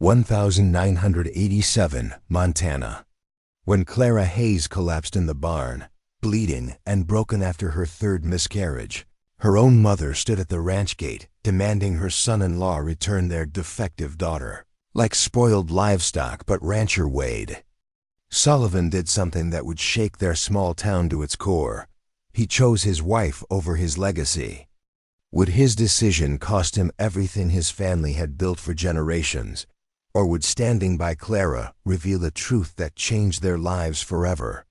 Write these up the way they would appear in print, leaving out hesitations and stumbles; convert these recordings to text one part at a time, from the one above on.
1987, Montana. When Clara Hayes collapsed in the barn, bleeding and broken after her third miscarriage, her own mother stood at the ranch gate, demanding her son-in-law return their defective daughter. Like spoiled livestock, but rancher Wade. Sullivan did something that would shake their small town to its core. He chose his wife over his legacy. Would his decision cost him everything his family had built for generations? Or would standing by Clara reveal a truth that changed their lives forever?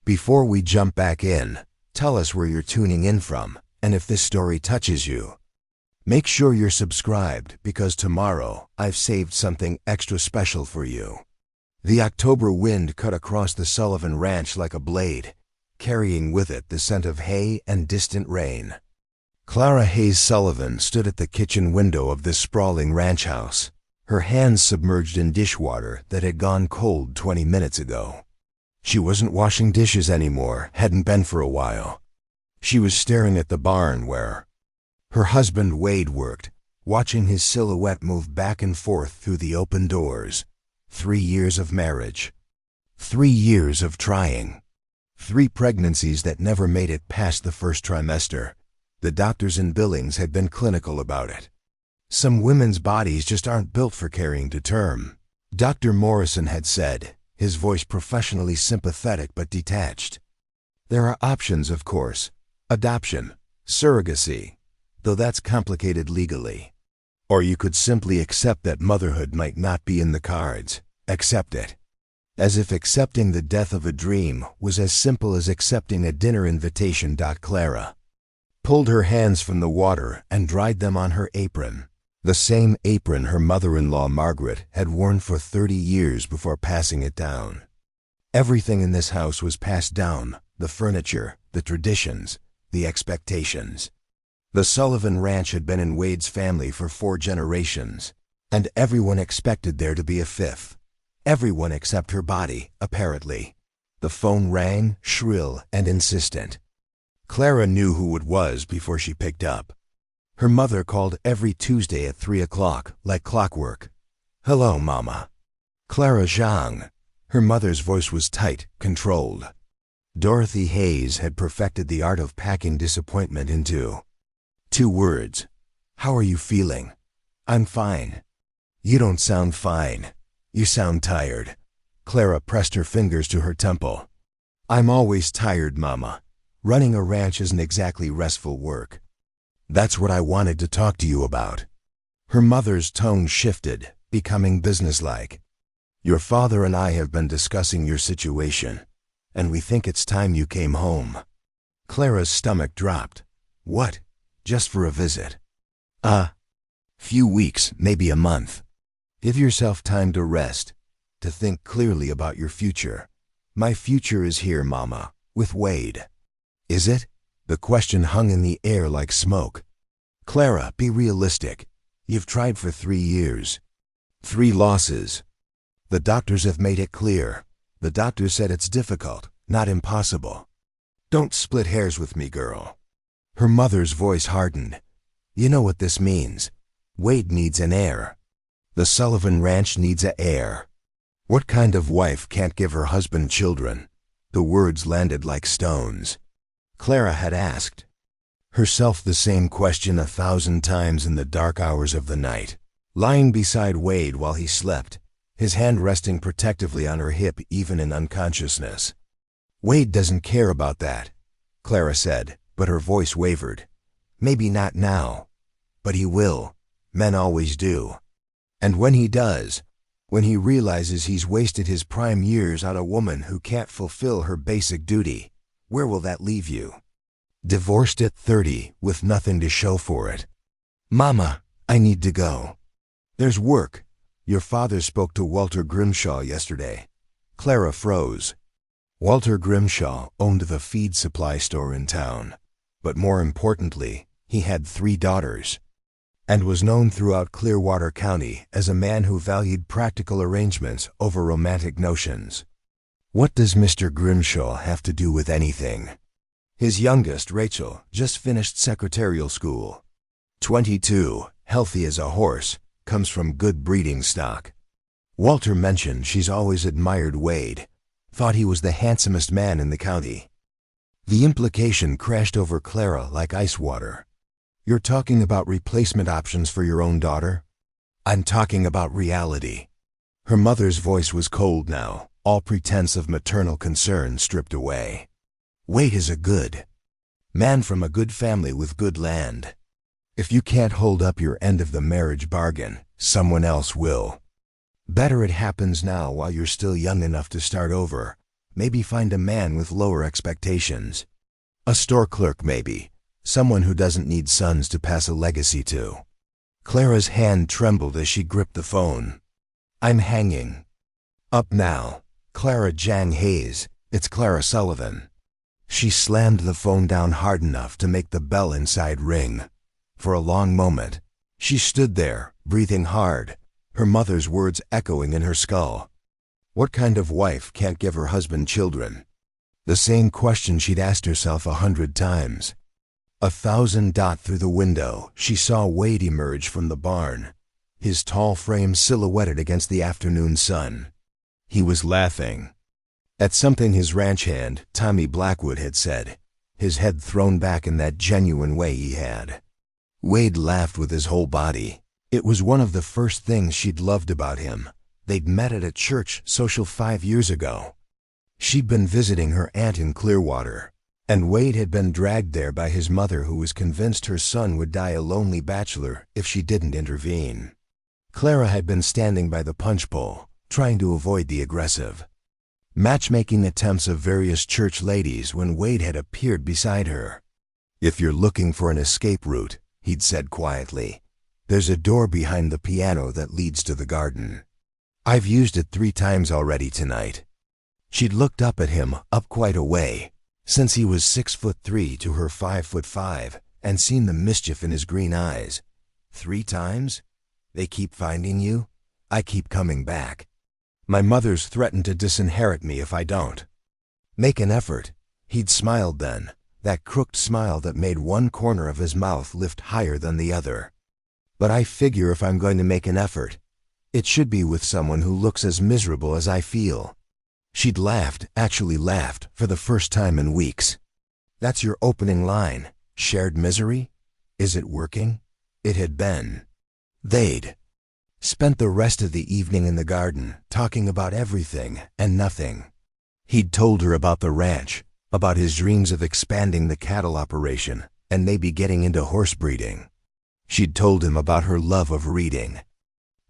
Before we jump back in, tell us where you're tuning in from, and if this story touches you. Make sure you're subscribed, because tomorrow I've saved something extra special for you. The October wind cut across the Sullivan Ranch like a blade, carrying with it the scent of hay and distant rain. Clara Hayes Sullivan stood at the kitchen window of this sprawling ranch house, her hands submerged in dishwater that had gone cold 20 minutes ago. She wasn't washing dishes anymore, hadn't been for a while. She was staring at the barn where her husband Wade worked, watching his silhouette move back and forth through the open doors. 3 years of marriage. 3 years of trying. 3 pregnancies that never made it past the first trimester. The doctors in Billings had been clinical about it. Some women's bodies just aren't built for carrying to term. Dr. Morrison had said, his voice professionally sympathetic but detached. There are options, of course. Adoption, surrogacy, though that's complicated legally. Or you could simply accept that motherhood might not be in the cards. Accept it. As if accepting the death of a dream was as simple as accepting a dinner invitation. Clara pulled her hands from the water and dried them on her apron, the same apron her mother-in-law Margaret had worn for 30 years before passing it down. Everything in this house was passed down, the furniture, the traditions, the expectations. The Sullivan Ranch had been in Wade's family for 4 generations, and everyone expected there to be a 5th. Everyone except her body, apparently. The phone rang, shrill and insistent. Clara knew who it was before she picked up. Her mother called every Tuesday at 3 o'clock, like clockwork. "Hello, Mama." Clara Zhang. Her mother's voice was tight, controlled. Dorothy Hayes had perfected the art of packing disappointment into 2 words. "How are you feeling?" "I'm fine." "You don't sound fine. You sound tired." Clara pressed her fingers to her temple. "I'm always tired, Mama. Running a ranch isn't exactly restful work." "That's what I wanted to talk to you about." Her mother's tone shifted, becoming businesslike. "Your father and I have been discussing your situation, and we think it's time you came home." Clara's stomach dropped. "What? Just for a visit?" Few weeks, maybe a month. Give yourself time to rest, to think clearly about your future." "My future is here, Mama, with Wade." "Is it?" The question hung in the air like smoke. "Clara, be realistic. You've tried for 3 years. 3 losses. The doctors have made it clear. The doctors said it's difficult, not impossible." "Don't split hairs with me, girl." Her mother's voice hardened. "You know what this means. Wade needs an heir. The Sullivan Ranch needs an heir. What kind of wife can't give her husband children?" The words landed like stones. Clara had asked herself the same question 1,000 times in the dark hours of the night, lying beside Wade while he slept, his hand resting protectively on her hip even in unconsciousness. "Wade doesn't care about that," Clara said, but her voice wavered. "Maybe not now, but he will. Men always do. And when he does, when he realizes he's wasted his prime years on a woman who can't fulfill her basic duty, where will that leave you? Divorced at 30 with nothing to show for it." "Mama, I need to go." "There's work. Your father spoke to Walter Grimshaw yesterday." Clara froze. Walter Grimshaw owned the feed supply store in town, but more importantly, he had 3 daughters, and was known throughout Clearwater County as a man who valued practical arrangements over romantic notions. What does Mr. Grimshaw have to do with anything? His youngest, Rachel, just finished secretarial school. 22, healthy as a horse, comes from good breeding stock. Walter mentioned she's always admired Wade, thought he was the handsomest man in the county. The implication crashed over Clara like ice water. You're talking about replacement options for your own daughter? I'm talking about reality. Her mother's voice was cold now, all pretense of maternal concern stripped away. Wade is a good man from a good family with good land. If you can't hold up your end of the marriage bargain, someone else will. Better it happens now while you're still young enough to start over. Maybe find a man with lower expectations. A store clerk maybe, someone who doesn't need sons to pass a legacy to. Clara's hand trembled as she gripped the phone. I'm hanging up now. Clara Jang Hayes, it's Clara Sullivan. She slammed the phone down hard enough to make the bell inside ring. For a long moment, she stood there, breathing hard, her mother's words echoing in her skull. What kind of wife can't give her husband children? The same question she'd asked herself 100 times. 1,000 through the window, she saw Wade emerge from the barn, his tall frame silhouetted against the afternoon sun. He was laughing at something his ranch hand, Tommy Blackwood, had said, his head thrown back in that genuine way he had. Wade laughed with his whole body. It was one of the first things she'd loved about him. They'd met at a church social 5 years ago. She'd been visiting her aunt in Clearwater, and Wade had been dragged there by his mother, who was convinced her son would die a lonely bachelor if she didn't intervene. Clara had been standing by the punch bowl, trying to avoid the aggressive matchmaking attempts of various church ladies when Wade had appeared beside her. If you're looking for an escape route, he'd said quietly, there's a door behind the piano that leads to the garden. I've used it 3 times already tonight. She'd looked up at him, up quite a way, since he was 6'3" to her 5'5", and seen the mischief in his green eyes. 3 times? They keep finding you? I keep coming back. My mother's threatened to disinherit me if I don't. Make an effort. He'd smiled then, that crooked smile that made one corner of his mouth lift higher than the other. But I figure if I'm going to make an effort, it should be with someone who looks as miserable as I feel. She'd laughed, actually laughed, for the first time in weeks. That's your opening line. Shared misery? Is it working? It had been. They'd spent the rest of the evening in the garden, talking about everything and nothing. He'd told her about the ranch, about his dreams of expanding the cattle operation, and maybe getting into horse breeding. She'd told him about her love of reading,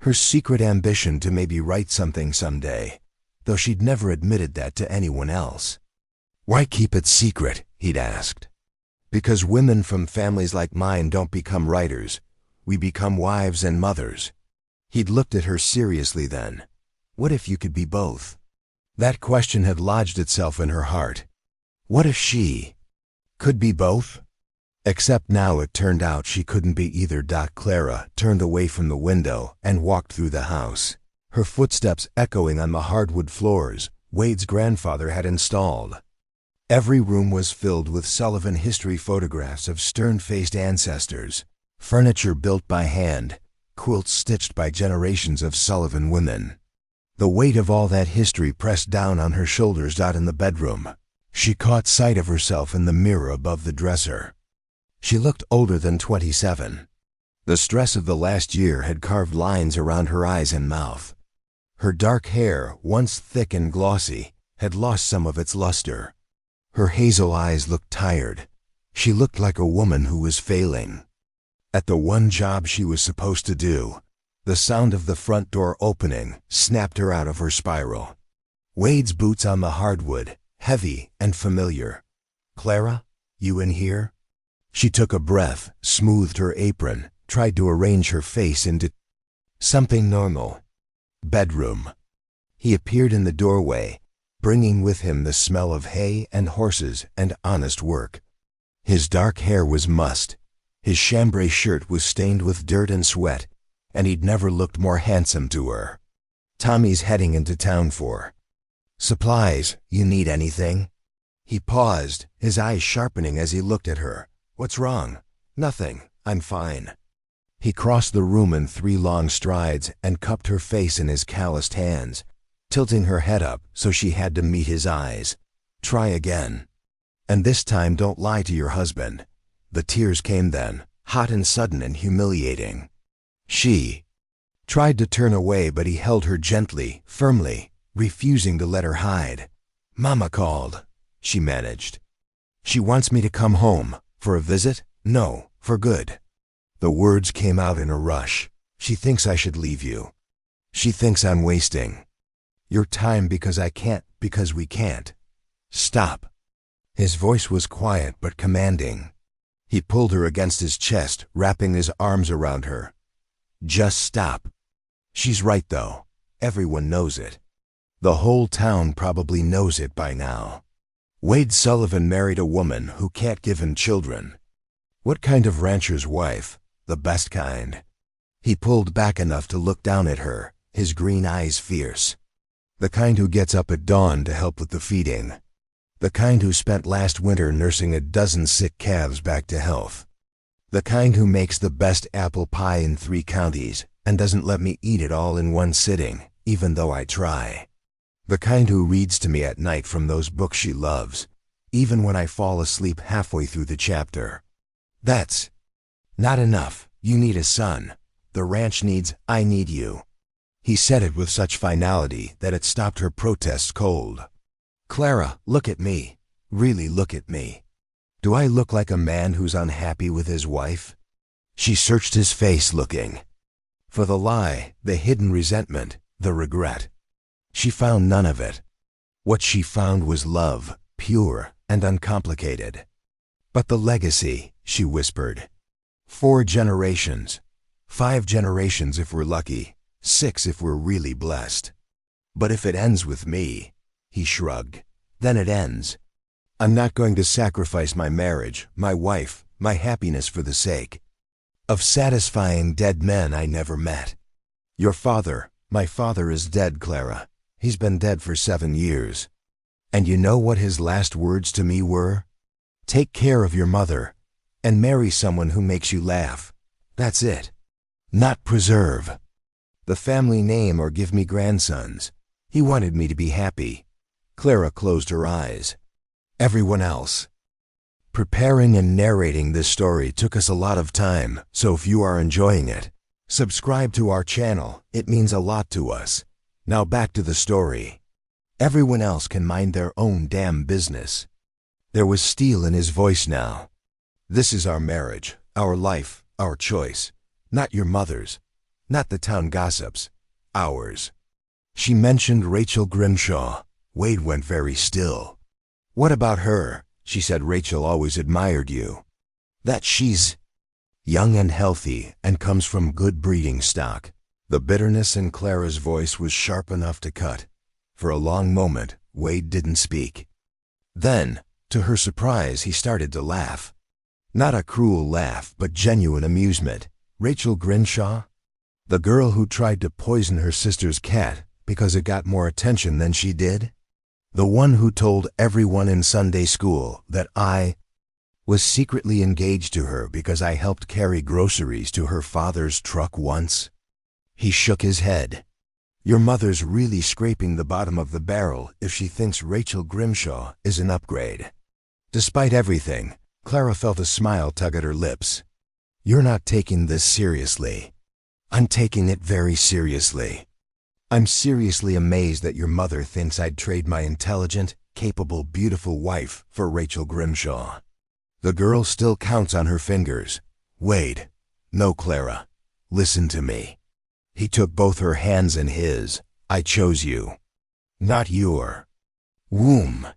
her secret ambition to maybe write something someday, though she'd never admitted that to anyone else. Why keep it secret? He'd asked. Because women from families like mine don't become writers. We become wives and mothers. He'd looked at her seriously then. What if you could be both? That question had lodged itself in her heart. What if she could be both? Except now it turned out she couldn't be either. Clara turned away from the window and walked through the house, her footsteps echoing on the hardwood floors Wade's grandfather had installed. Every room was filled with Sullivan history photographs of stern-faced ancestors, furniture built by hand, quilts stitched by generations of Sullivan women. The weight of all that history pressed down on her shoulders. In the bedroom, she caught sight of herself in the mirror above the dresser. She looked older than 27. The stress of the last year had carved lines around her eyes and mouth. Her dark hair, once thick and glossy, had lost some of its luster. Her hazel eyes looked tired. She looked like a woman who was failing at the one job she was supposed to do. The sound of the front door opening snapped her out of her spiral. Wade's boots on the hardwood, heavy and familiar. "Clara, you in here?" She took a breath, smoothed her apron, tried to arrange her face into something normal. Bedroom. He appeared in the doorway, bringing with him the smell of hay and horses and honest work. His dark hair was mussed, his chambray shirt was stained with dirt and sweat, and he'd never looked more handsome to her. "Tommy's heading into town for supplies. You need anything?" He paused, his eyes sharpening as he looked at her. "What's wrong?" "Nothing. I'm fine." He crossed the room in 3 long strides and cupped her face in his calloused hands, tilting her head up so she had to meet his eyes. Try again. And this time don't lie to your husband. The tears came then, hot and sudden and humiliating. She tried to turn away, but he held her gently, firmly, refusing to let her hide. Mama called, she managed. She wants me to come home. For a visit? No, for good. The words came out in a rush. She thinks I should leave you. She thinks I'm wasting your time because I can't, because we can't. Stop. His voice was quiet but commanding. He pulled her against his chest, wrapping his arms around her. Just stop. She's right though. Everyone knows it. The whole town probably knows it by now. Wade Sullivan married a woman who can't give him children. What kind of rancher's wife? The best kind. He pulled back enough to look down at her, his green eyes fierce. The kind who gets up at dawn to help with the feeding. The kind who spent last winter nursing a dozen sick calves back to health. The kind who makes the best apple pie in 3 counties and doesn't let me eat it all in one sitting, even though I try. The kind who reads to me at night from those books she loves, even when I fall asleep halfway through the chapter. That's not enough. You need a son. The ranch needs, I need you. He said it with such finality that it stopped her protests cold. Clara, look at me. Really look at me. Do I look like a man who's unhappy with his wife? She searched his face looking for the lie, the hidden resentment, the regret. She found none of it. What she found was love, pure and uncomplicated. But the legacy, she whispered. 4 generations. 5 generations if we're lucky. 6 if we're really blessed. But if it ends with me, he shrugged, then it ends. I'm not going to sacrifice my marriage, my wife, my happiness for the sake of satisfying dead men I never met. Your father, my father is dead, Clara. He's been dead for 7 years. And you know what his last words to me were? Take care of your mother, and marry someone who makes you laugh. That's it. Not preserve the family name or give me grandsons. He wanted me to be happy. Clara closed her eyes. Everyone else. Preparing and narrating this story took us a lot of time, so if you are enjoying it, subscribe to our channel. It means a lot to us. Now back to the story. Everyone else can mind their own damn business. There was steel in his voice now. This is our marriage, our life, our choice. Not your mother's. Not the town gossips. Ours. She mentioned Rachel Grimshaw. Wade went very still. What about her? She said Rachel always admired you. That she's young and healthy and comes from good breeding stock. The bitterness in Clara's voice was sharp enough to cut. For a long moment, Wade didn't speak. Then, to her surprise, he started to laugh. Not a cruel laugh, but genuine amusement. Rachel Grimshaw? The girl who tried to poison her sister's cat because it got more attention than she did? The one who told everyone in Sunday school that I was secretly engaged to her because I helped carry groceries to her father's truck once? He shook his head. Your mother's really scraping the bottom of the barrel if she thinks Rachel Grimshaw is an upgrade. Despite everything, Clara felt a smile tug at her lips. You're not taking this seriously. I'm taking it very seriously. I'm seriously amazed that your mother thinks I'd trade my intelligent, capable, beautiful wife for Rachel Grimshaw. The girl still counts on her fingers. Wade. No, Clara. Listen to me. He took both her hands in his. I chose you. Not your womb.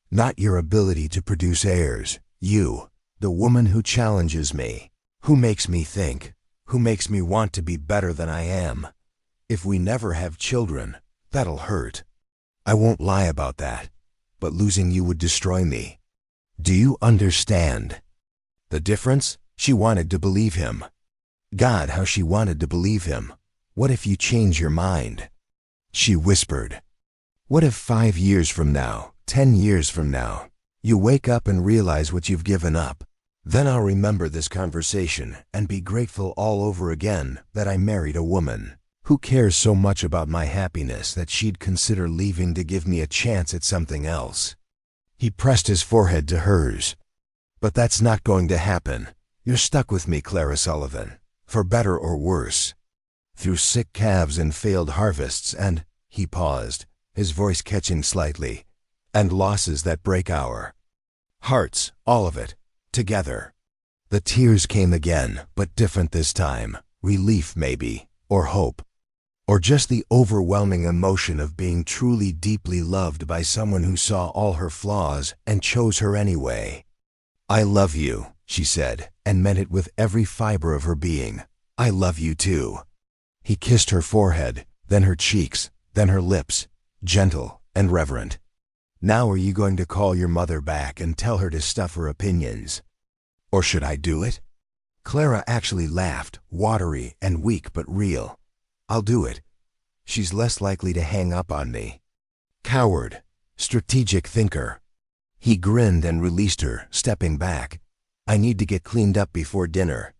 Not your ability to produce heirs. You, the woman who challenges me, who makes me think, who makes me want to be better than I am. If we never have children, that'll hurt. I won't lie about that, but losing you would destroy me. Do you understand? The difference? She wanted to believe him. God, how she wanted to believe him. What if you change your mind? She whispered. What if 5 years from now, 10 years from now, you wake up and realize what you've given up? Then I'll remember this conversation and be grateful all over again that I married a woman who cares so much about my happiness that she'd consider leaving to give me a chance at something else. He pressed his forehead to hers. But that's not going to happen. You're stuck with me, Clara Sullivan, for better or worse. Through sick calves and failed harvests and, he paused, his voice catching slightly, and losses that break our hearts, all of it, together. The tears came again, but different this time. Relief maybe, or hope. Or just the overwhelming emotion of being truly deeply loved by someone who saw all her flaws and chose her anyway. I love you, she said, and meant it with every fiber of her being. I love you too. He kissed her forehead, then her cheeks, then her lips, gentle and reverent. Now are you going to call your mother back and tell her to stuff her opinions? Or should I do it? Clara actually laughed, watery and weak but real. I'll do it. She's less likely to hang up on me. Coward, strategic thinker. He grinned and released her, stepping back. I need to get cleaned up before dinner.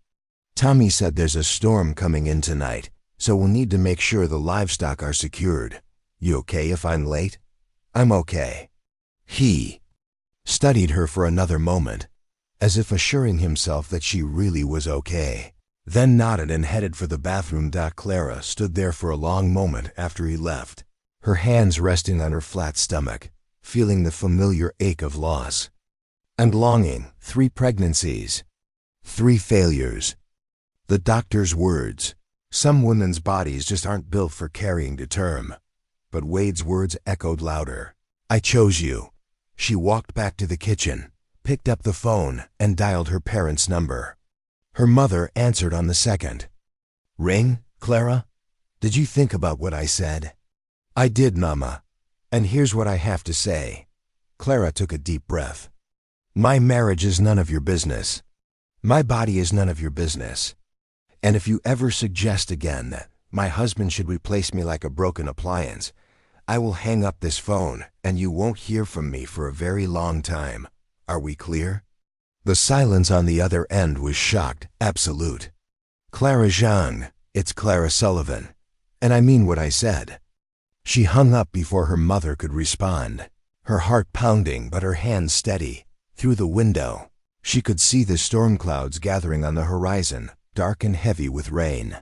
Tommy said there's a storm coming in tonight, so we'll need to make sure the livestock are secured. You okay if I'm late? I'm okay. He studied her for another moment, as if assuring himself that she really was okay, then nodded and headed for the bathroom. Clara stood there for a long moment after he left, her hands resting on her flat stomach, feeling the familiar ache of loss and longing. 3 pregnancies, 3 failures. The doctor's words. Some women's bodies just aren't built for carrying to term. But Wade's words echoed louder. I chose you. She walked back to the kitchen, picked up the phone, and dialed her parents' number. Her mother answered on the second. Ring, Clara? Did you think about what I said? I did, Mama. And here's what I have to say. Clara took a deep breath. My marriage is none of your business. My body is none of your business. And if you ever suggest again that my husband should replace me like a broken appliance, I will hang up this phone and you won't hear from me for a very long time. Are we clear? The silence on the other end was shocked, absolute. Clara Zhang, it's Clara Sullivan. And I mean what I said. She hung up before her mother could respond, her heart pounding but her hands steady. Through the window, she could see the storm clouds gathering on the horizon, dark and heavy with rain.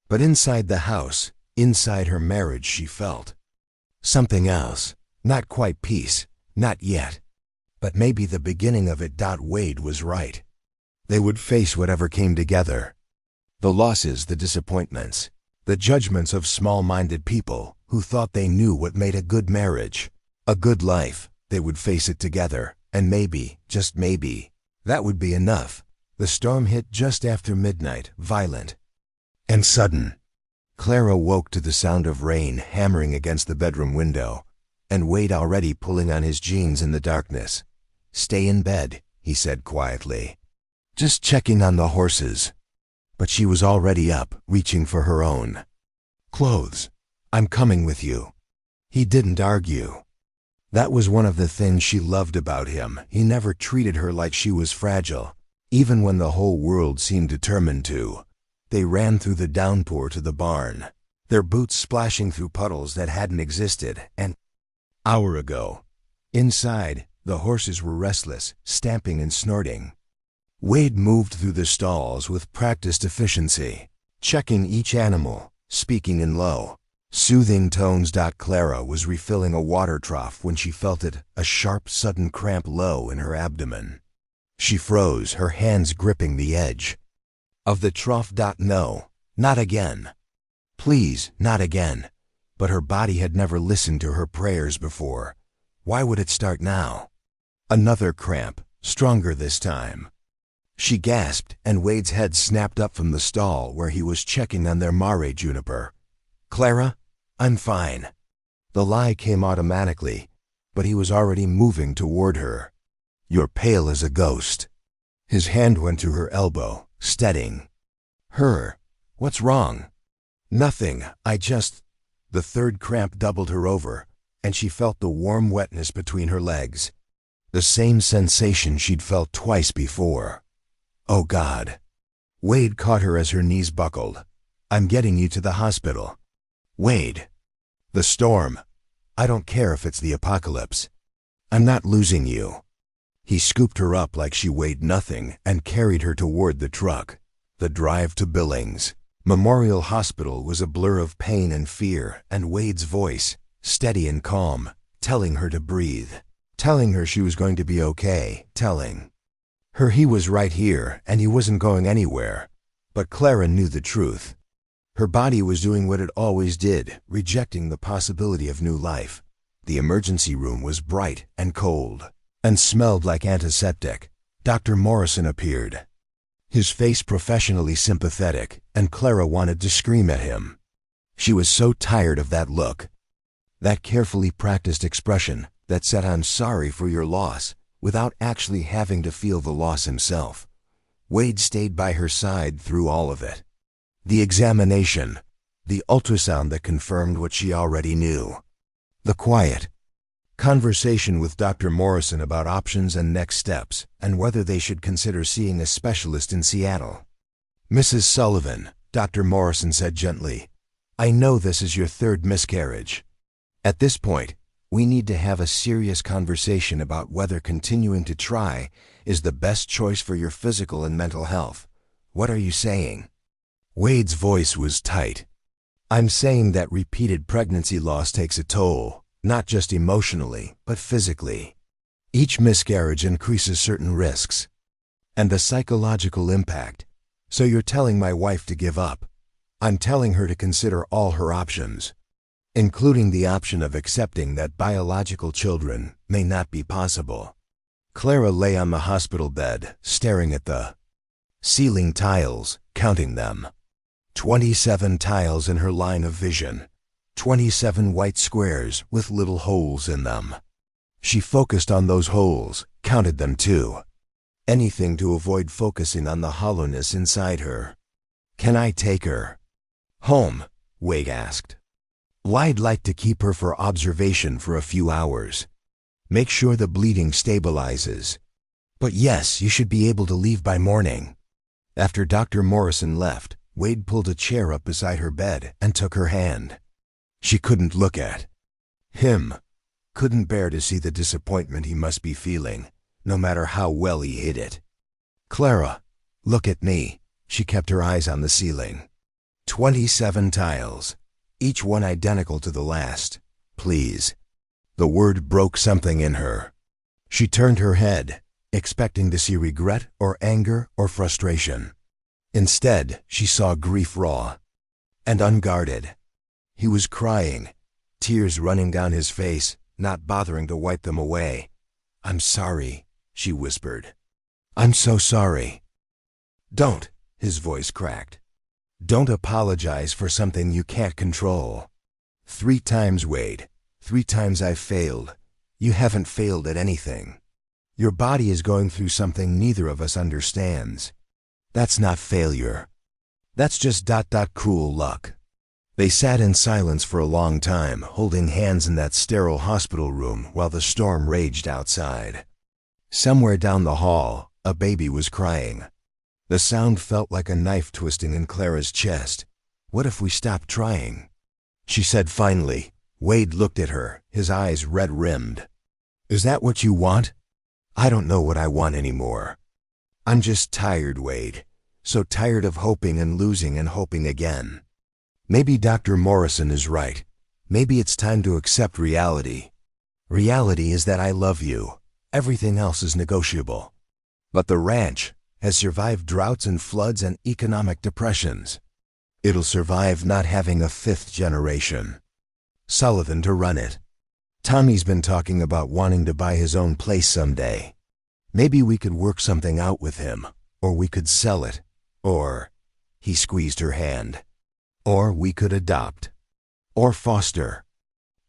But inside the house, inside her marriage, she felt something else. Not quite peace, not yet. But maybe the beginning of it. Wade was right. They would face whatever came together. The losses, the disappointments, the judgments of small-minded people who thought they knew what made a good marriage, a good life. They would face it together, and maybe, just maybe, that would be enough. The storm hit just after midnight, violent and sudden. Clara woke to the sound of rain hammering against the bedroom window, and Wade already pulling on his jeans in the darkness. Stay in bed, he said quietly. Just checking on the horses. But she was already up, reaching for her own clothes. I'm coming with you. He didn't argue. That was one of the things she loved about him. He never treated her like she was fragile, even when the whole world seemed determined to. They ran through the downpour to the barn, their boots splashing through puddles that hadn't existed an hour ago. Inside, the horses were restless, stamping and snorting. Wade moved through the stalls with practiced efficiency, checking each animal, speaking in low, soothing tones. Clara was refilling a water trough when she felt it, a sharp, sudden cramp low in her abdomen. She froze, her hands gripping the edge of the trough. No, not again. Please, not again. But her body had never listened to her prayers before. Why would it start now? Another cramp, stronger this time. She gasped, and Wade's head snapped up from the stall where he was checking on their mare juniper. Clara, I'm fine. The lie came automatically, but he was already moving toward her. You're pale as a ghost. His hand went to her elbow, steadying her. What's wrong? Nothing, I just... The third cramp doubled her over, and she felt the warm wetness between her legs. The same sensation she'd felt twice before. Oh God. Wade caught her as her knees buckled. I'm getting you to the hospital. Wade. The storm. I don't care if it's the apocalypse. I'm not losing you. He scooped her up like she weighed nothing and carried her toward the truck. The drive to Billings Memorial Hospital was a blur of pain and fear, and Wade's voice, steady and calm, telling her to breathe, telling her she was going to be okay, telling her he was right here and he wasn't going anywhere. But Clara knew the truth. Her body was doing what it always did, rejecting the possibility of new life. The emergency room was bright and cold, and smelled like antiseptic. Dr. Morrison appeared, his face professionally sympathetic, and Clara wanted to scream at him. She was so tired of that look, that carefully practiced expression that said I'm sorry for your loss, without actually having to feel the loss himself. Wade stayed by her side through all of it. The examination, the ultrasound that confirmed what she already knew, the quiet conversation with Dr. Morrison about options and next steps, and whether they should consider seeing a specialist in Seattle. Mrs. Sullivan, Dr. Morrison said gently, I know this is your third miscarriage. At this point, we need to have a serious conversation about whether continuing to try is the best choice for your physical and mental health. What are you saying? Wade's voice was tight. I'm saying that repeated pregnancy loss takes a toll, not just emotionally, but physically. Each miscarriage increases certain risks, and the psychological impact. So you're telling my wife to give up. I'm telling her to consider all her options, including the option of accepting that biological children may not be possible. Clara lay on the hospital bed, staring at the ceiling tiles, counting them. 27 tiles in her line of vision. 27 white squares with little holes in them. She focused on those holes, counted them too. Anything to avoid focusing on the hollowness inside her. Can I take her home? Wade asked. I'd like to keep her for observation for a few hours. Make sure the bleeding stabilizes. But yes, you should be able to leave by morning. After Dr. Morrison left, Wade pulled a chair up beside her bed and took her hand. She couldn't look at him, couldn't bear to see the disappointment he must be feeling, no matter how well he hid it. Clara, look at me. She kept her eyes on the ceiling. 27 tiles, each one identical to the last. Please. The word broke something in her. She turned her head, expecting to see regret or anger or frustration. Instead, she saw grief raw and unguarded. He was crying, tears running down his face, not bothering to wipe them away. I'm sorry, she whispered. I'm so sorry. Don't, his voice cracked. Don't apologize for something you can't control. 3 times, Wade. 3 times I've failed. You haven't failed at anything. Your body is going through something neither of us understands. That's not failure. That's just cruel luck. They sat in silence for a long time, holding hands in that sterile hospital room while the storm raged outside. Somewhere down the hall, a baby was crying. The sound felt like a knife twisting in Clara's chest. What if we stopped trying? She said finally. Wade looked at her, his eyes red-rimmed. Is that what you want? I don't know what I want anymore. I'm just tired, Wade. So tired of hoping and losing and hoping again. Maybe Dr. Morrison is right. Maybe it's time to accept reality. Reality is that I love you. Everything else is negotiable. But the ranch has survived droughts and floods and economic depressions. It'll survive not having a 5th generation Sullivan to run it. Tommy's been talking about wanting to buy his own place someday. Maybe we could work something out with him, or we could sell it, or, he squeezed her hand, or we could adopt, or foster,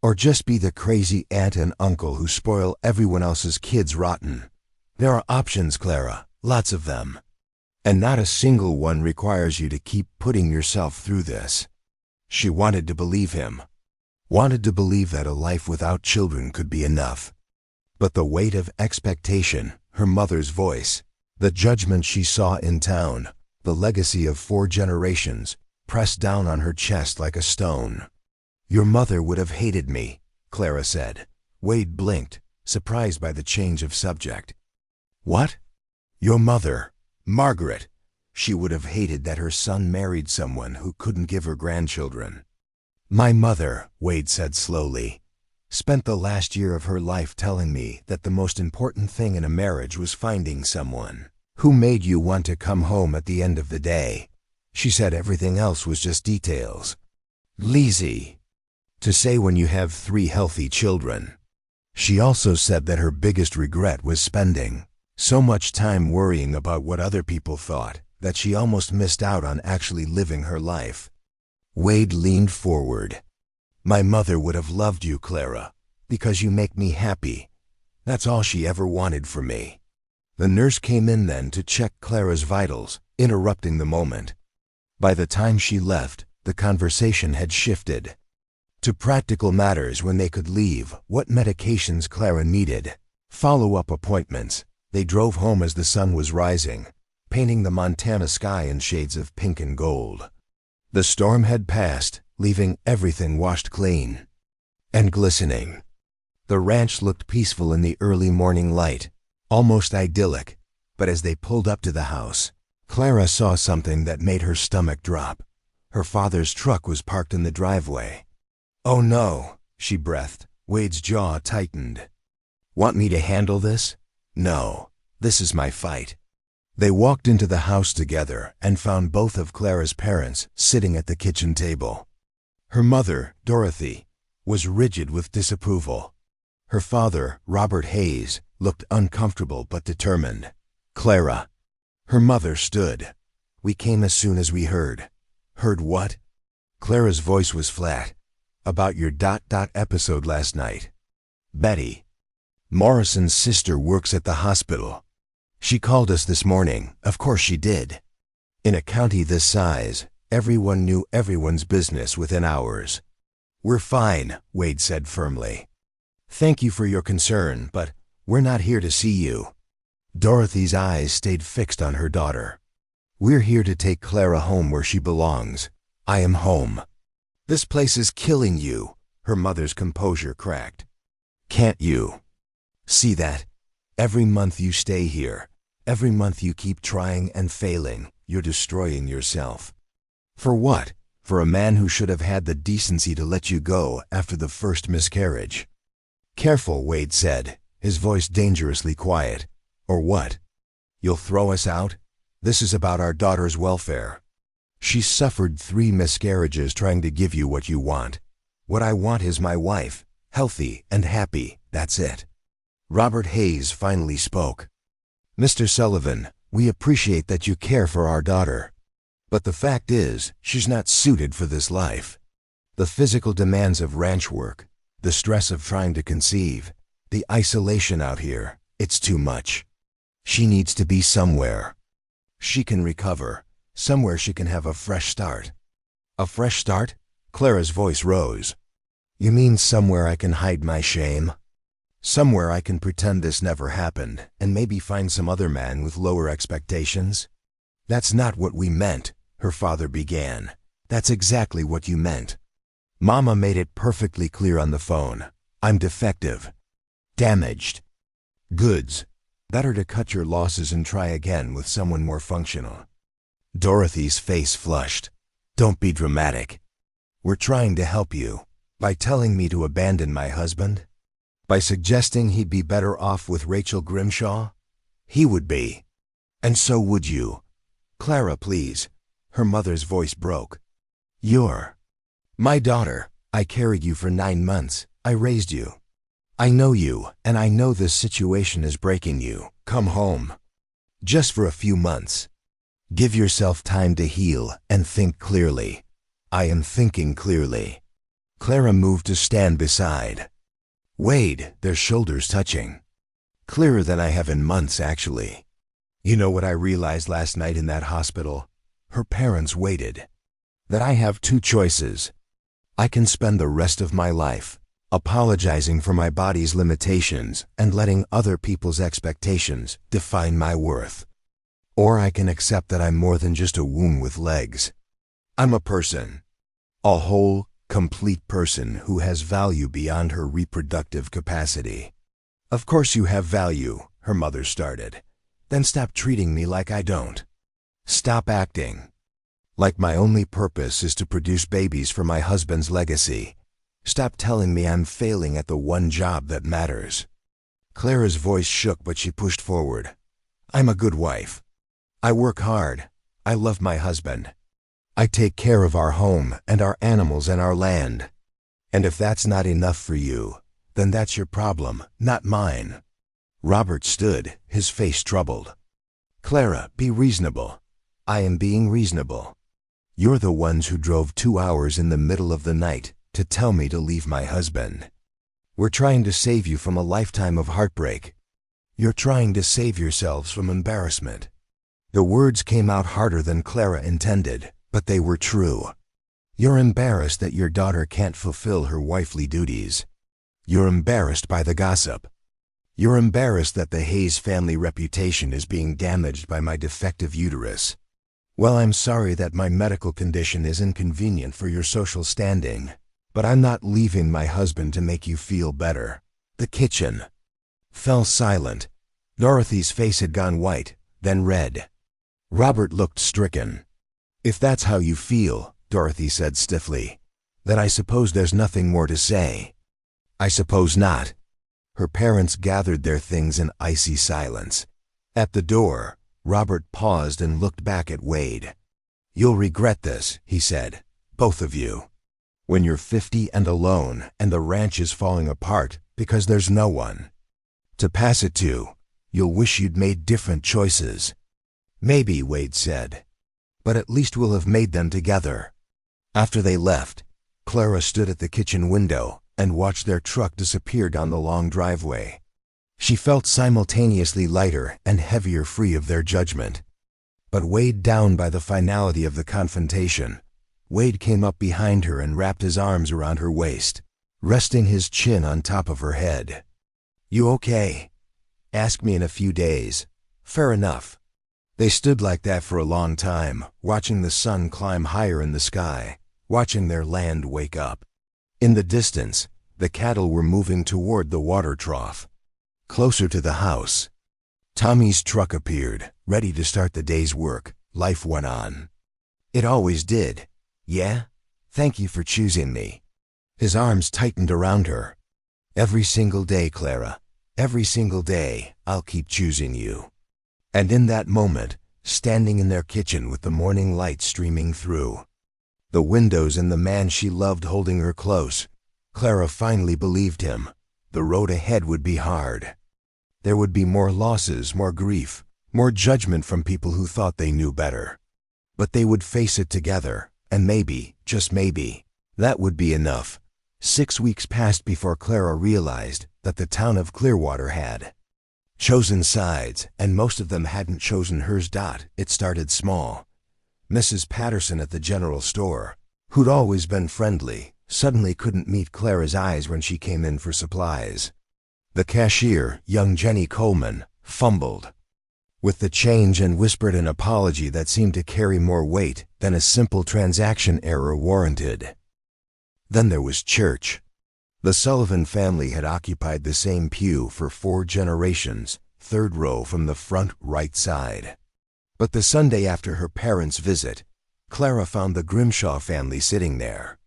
or just be the crazy aunt and uncle who spoil everyone else's kids rotten. There are options, Clara, lots of them. And not a single one requires you to keep putting yourself through this. She wanted to believe him. Wanted to believe that a life without children could be enough. But the weight of expectation, her mother's voice, The judgment she saw in town, the legacy of 4 generations, pressed down on her chest like a stone. "Your mother would have hated me," Clara said. Wade blinked, surprised by the change of subject. "What?" "Your mother, Margaret. She would have hated that her son married someone who couldn't give her grandchildren." "My mother," Wade said slowly, "spent the last year of her life telling me that the most important thing in a marriage was finding someone who made you want to come home at the end of the day. She said everything else was just details. Easy to say when you have 3 healthy children." She also said that her biggest regret was spending so much time worrying about what other people thought that she almost missed out on actually living her life. Wade leaned forward. "My mother would have loved you, Clara, because you make me happy. That's all she ever wanted from me." The nurse came in then to check Clara's vitals, interrupting the moment. By the time she left, the conversation had shifted to practical matters: when they could leave, what medications Clara needed, follow-up appointments. They drove home as the sun was rising, painting the Montana sky in shades of pink and gold. The storm had passed, leaving everything washed clean and glistening. The ranch looked peaceful in the early morning light, almost idyllic, but as they pulled up to the house, Clara saw something that made her stomach drop. Her father's truck was parked in the driveway. "Oh no," she breathed. Wade's jaw tightened. "Want me to handle this?" "No, this is my fight." They walked into the house together and found both of Clara's parents sitting at the kitchen table. Her mother, Dorothy, was rigid with disapproval. Her father, Robert Hayes, looked uncomfortable but determined. "Clara." Her mother stood. "We came as soon as we heard." "Heard what?" Clara's voice was flat. "About your episode last night. Betty, Morrison's sister, works at the hospital. She called us this morning. Of course she did. In a county this size, everyone knew everyone's business within hours." "We're fine," Wade said firmly. "Thank you for your concern, but we're not here to see you." Dorothy's eyes stayed fixed on her daughter. "We're here to take Clara home where she belongs. I am home." "This place is killing you," her mother's composure cracked. "Can't you see that? Every month you stay here, every month you keep trying and failing, you're destroying yourself. For what? For a man who should have had the decency to let you go after the first miscarriage." "Careful," Wade said, his voice dangerously quiet. "Or what? You'll throw us out? This is about our daughter's welfare. She's suffered 3 miscarriages trying to give you what you want. What I want is my wife, healthy and happy, that's it." Robert Hayes finally spoke. "Mr. Sullivan, we appreciate that you care for our daughter. But the fact is, she's not suited for this life. The physical demands of ranch work, the stress of trying to conceive, the isolation out here, it's too much. She needs to be somewhere she can recover, somewhere she can have a fresh start." "A fresh start?" Clara's voice rose. "You mean somewhere I can hide my shame? Somewhere I can pretend this never happened and maybe find some other man with lower expectations?" "That's not what we meant," her father began. "That's exactly what you meant. Mama made it perfectly clear on the phone. I'm defective, damaged goods. Better to cut your losses and try again with someone more functional." Dorothy's face flushed. "Don't be dramatic. We're trying to help you. By telling me to abandon my husband? By suggesting he'd be better off with Rachel Grimshaw? He would be. And so would you. Clara, please." Her mother's voice broke. "You're my daughter. I carried you for 9 months. I raised you. I know you, and I know this situation is breaking you. Come home. Just for a few months. Give yourself time to heal and think clearly." "I am thinking clearly." Clara moved to stand beside Wade, their shoulders touching. "Clearer than I have in months, actually. You know what I realized last night in that hospital?" Her parents waited. "That I have 2 choices. I can spend the rest of my life apologizing for my body's limitations and letting other people's expectations define my worth. Or I can accept that I'm more than just a womb with legs. I'm a person. A whole, complete person who has value beyond her reproductive capacity. Of course you have value, her mother started. Then stop treating me like I don't. Stop acting like my only purpose is to produce babies for my husband's legacy. Stop telling me I'm failing at the one job that matters. Clara's voice shook, but she pushed forward. I'm a good wife. I work hard. I love my husband. I take care of our home and our animals and our land. And if that's not enough for you, then that's your problem, not mine. Robert stood, his face troubled. Clara, be reasonable. I am being reasonable. You're the ones who drove 2 hours in the middle of the night to tell me to leave my husband. We're trying to save you from a lifetime of heartbreak. You're trying to save yourselves from embarrassment. The words came out harder than Clara intended, but they were true. You're embarrassed that your daughter can't fulfill her wifely duties. You're embarrassed by the gossip. You're embarrassed that the Hayes family reputation is being damaged by my defective uterus. Well, I'm sorry that my medical condition is inconvenient for your social standing, but I'm not leaving my husband to make you feel better. The kitchen fell silent. Dorothy's face had gone white, then red. Robert looked stricken. If that's how you feel, Dorothy said stiffly, then I suppose there's nothing more to say. I suppose not. Her parents gathered their things in icy silence. At the door, Robert paused and looked back at Wade. You'll regret this, he said, both of you. When you're 50 and alone and the ranch is falling apart because there's no one to pass it to, you'll wish you'd made different choices. Maybe, Wade said, but at least we'll have made them together. After they left, Clara stood at the kitchen window and watched their truck disappear down the long driveway. She felt simultaneously lighter and heavier, free of their judgment. But weighed down by the finality of the confrontation, Wade came up behind her and wrapped his arms around her waist, resting his chin on top of her head. You okay? Ask me in a few days. Fair enough. They stood like that for a long time, watching the sun climb higher in the sky, watching their land wake up. In the distance, the cattle were moving toward the water trough. Closer to the house, Tommy's truck appeared, ready to start the day's work. Life went on. It always did. Yeah? Thank you for choosing me. His arms tightened around her. Every single day, Clara. Every single day, I'll keep choosing you. And in that moment, standing in their kitchen with the morning light streaming through the windows and the man she loved holding her close, Clara finally believed him. The road ahead would be hard. There would be more losses, more grief, more judgment from people who thought they knew better. But they would face it together, and maybe, just maybe, that would be enough. 6 weeks passed before Clara realized that the town of Clearwater had chosen sides, and most of them hadn't chosen hers. It started small. Mrs. Patterson at the general store, who'd always been friendly, suddenly couldn't meet Clara's eyes when she came in for supplies. The cashier, young Jenny Coleman, fumbled with the change and whispered an apology that seemed to carry more weight than a simple transaction error warranted. Then there was church. The Sullivan family had occupied the same pew for 4 generations, 3rd row from the front right side. But the Sunday after her parents' visit, Clara found the Grimshaw family sitting there.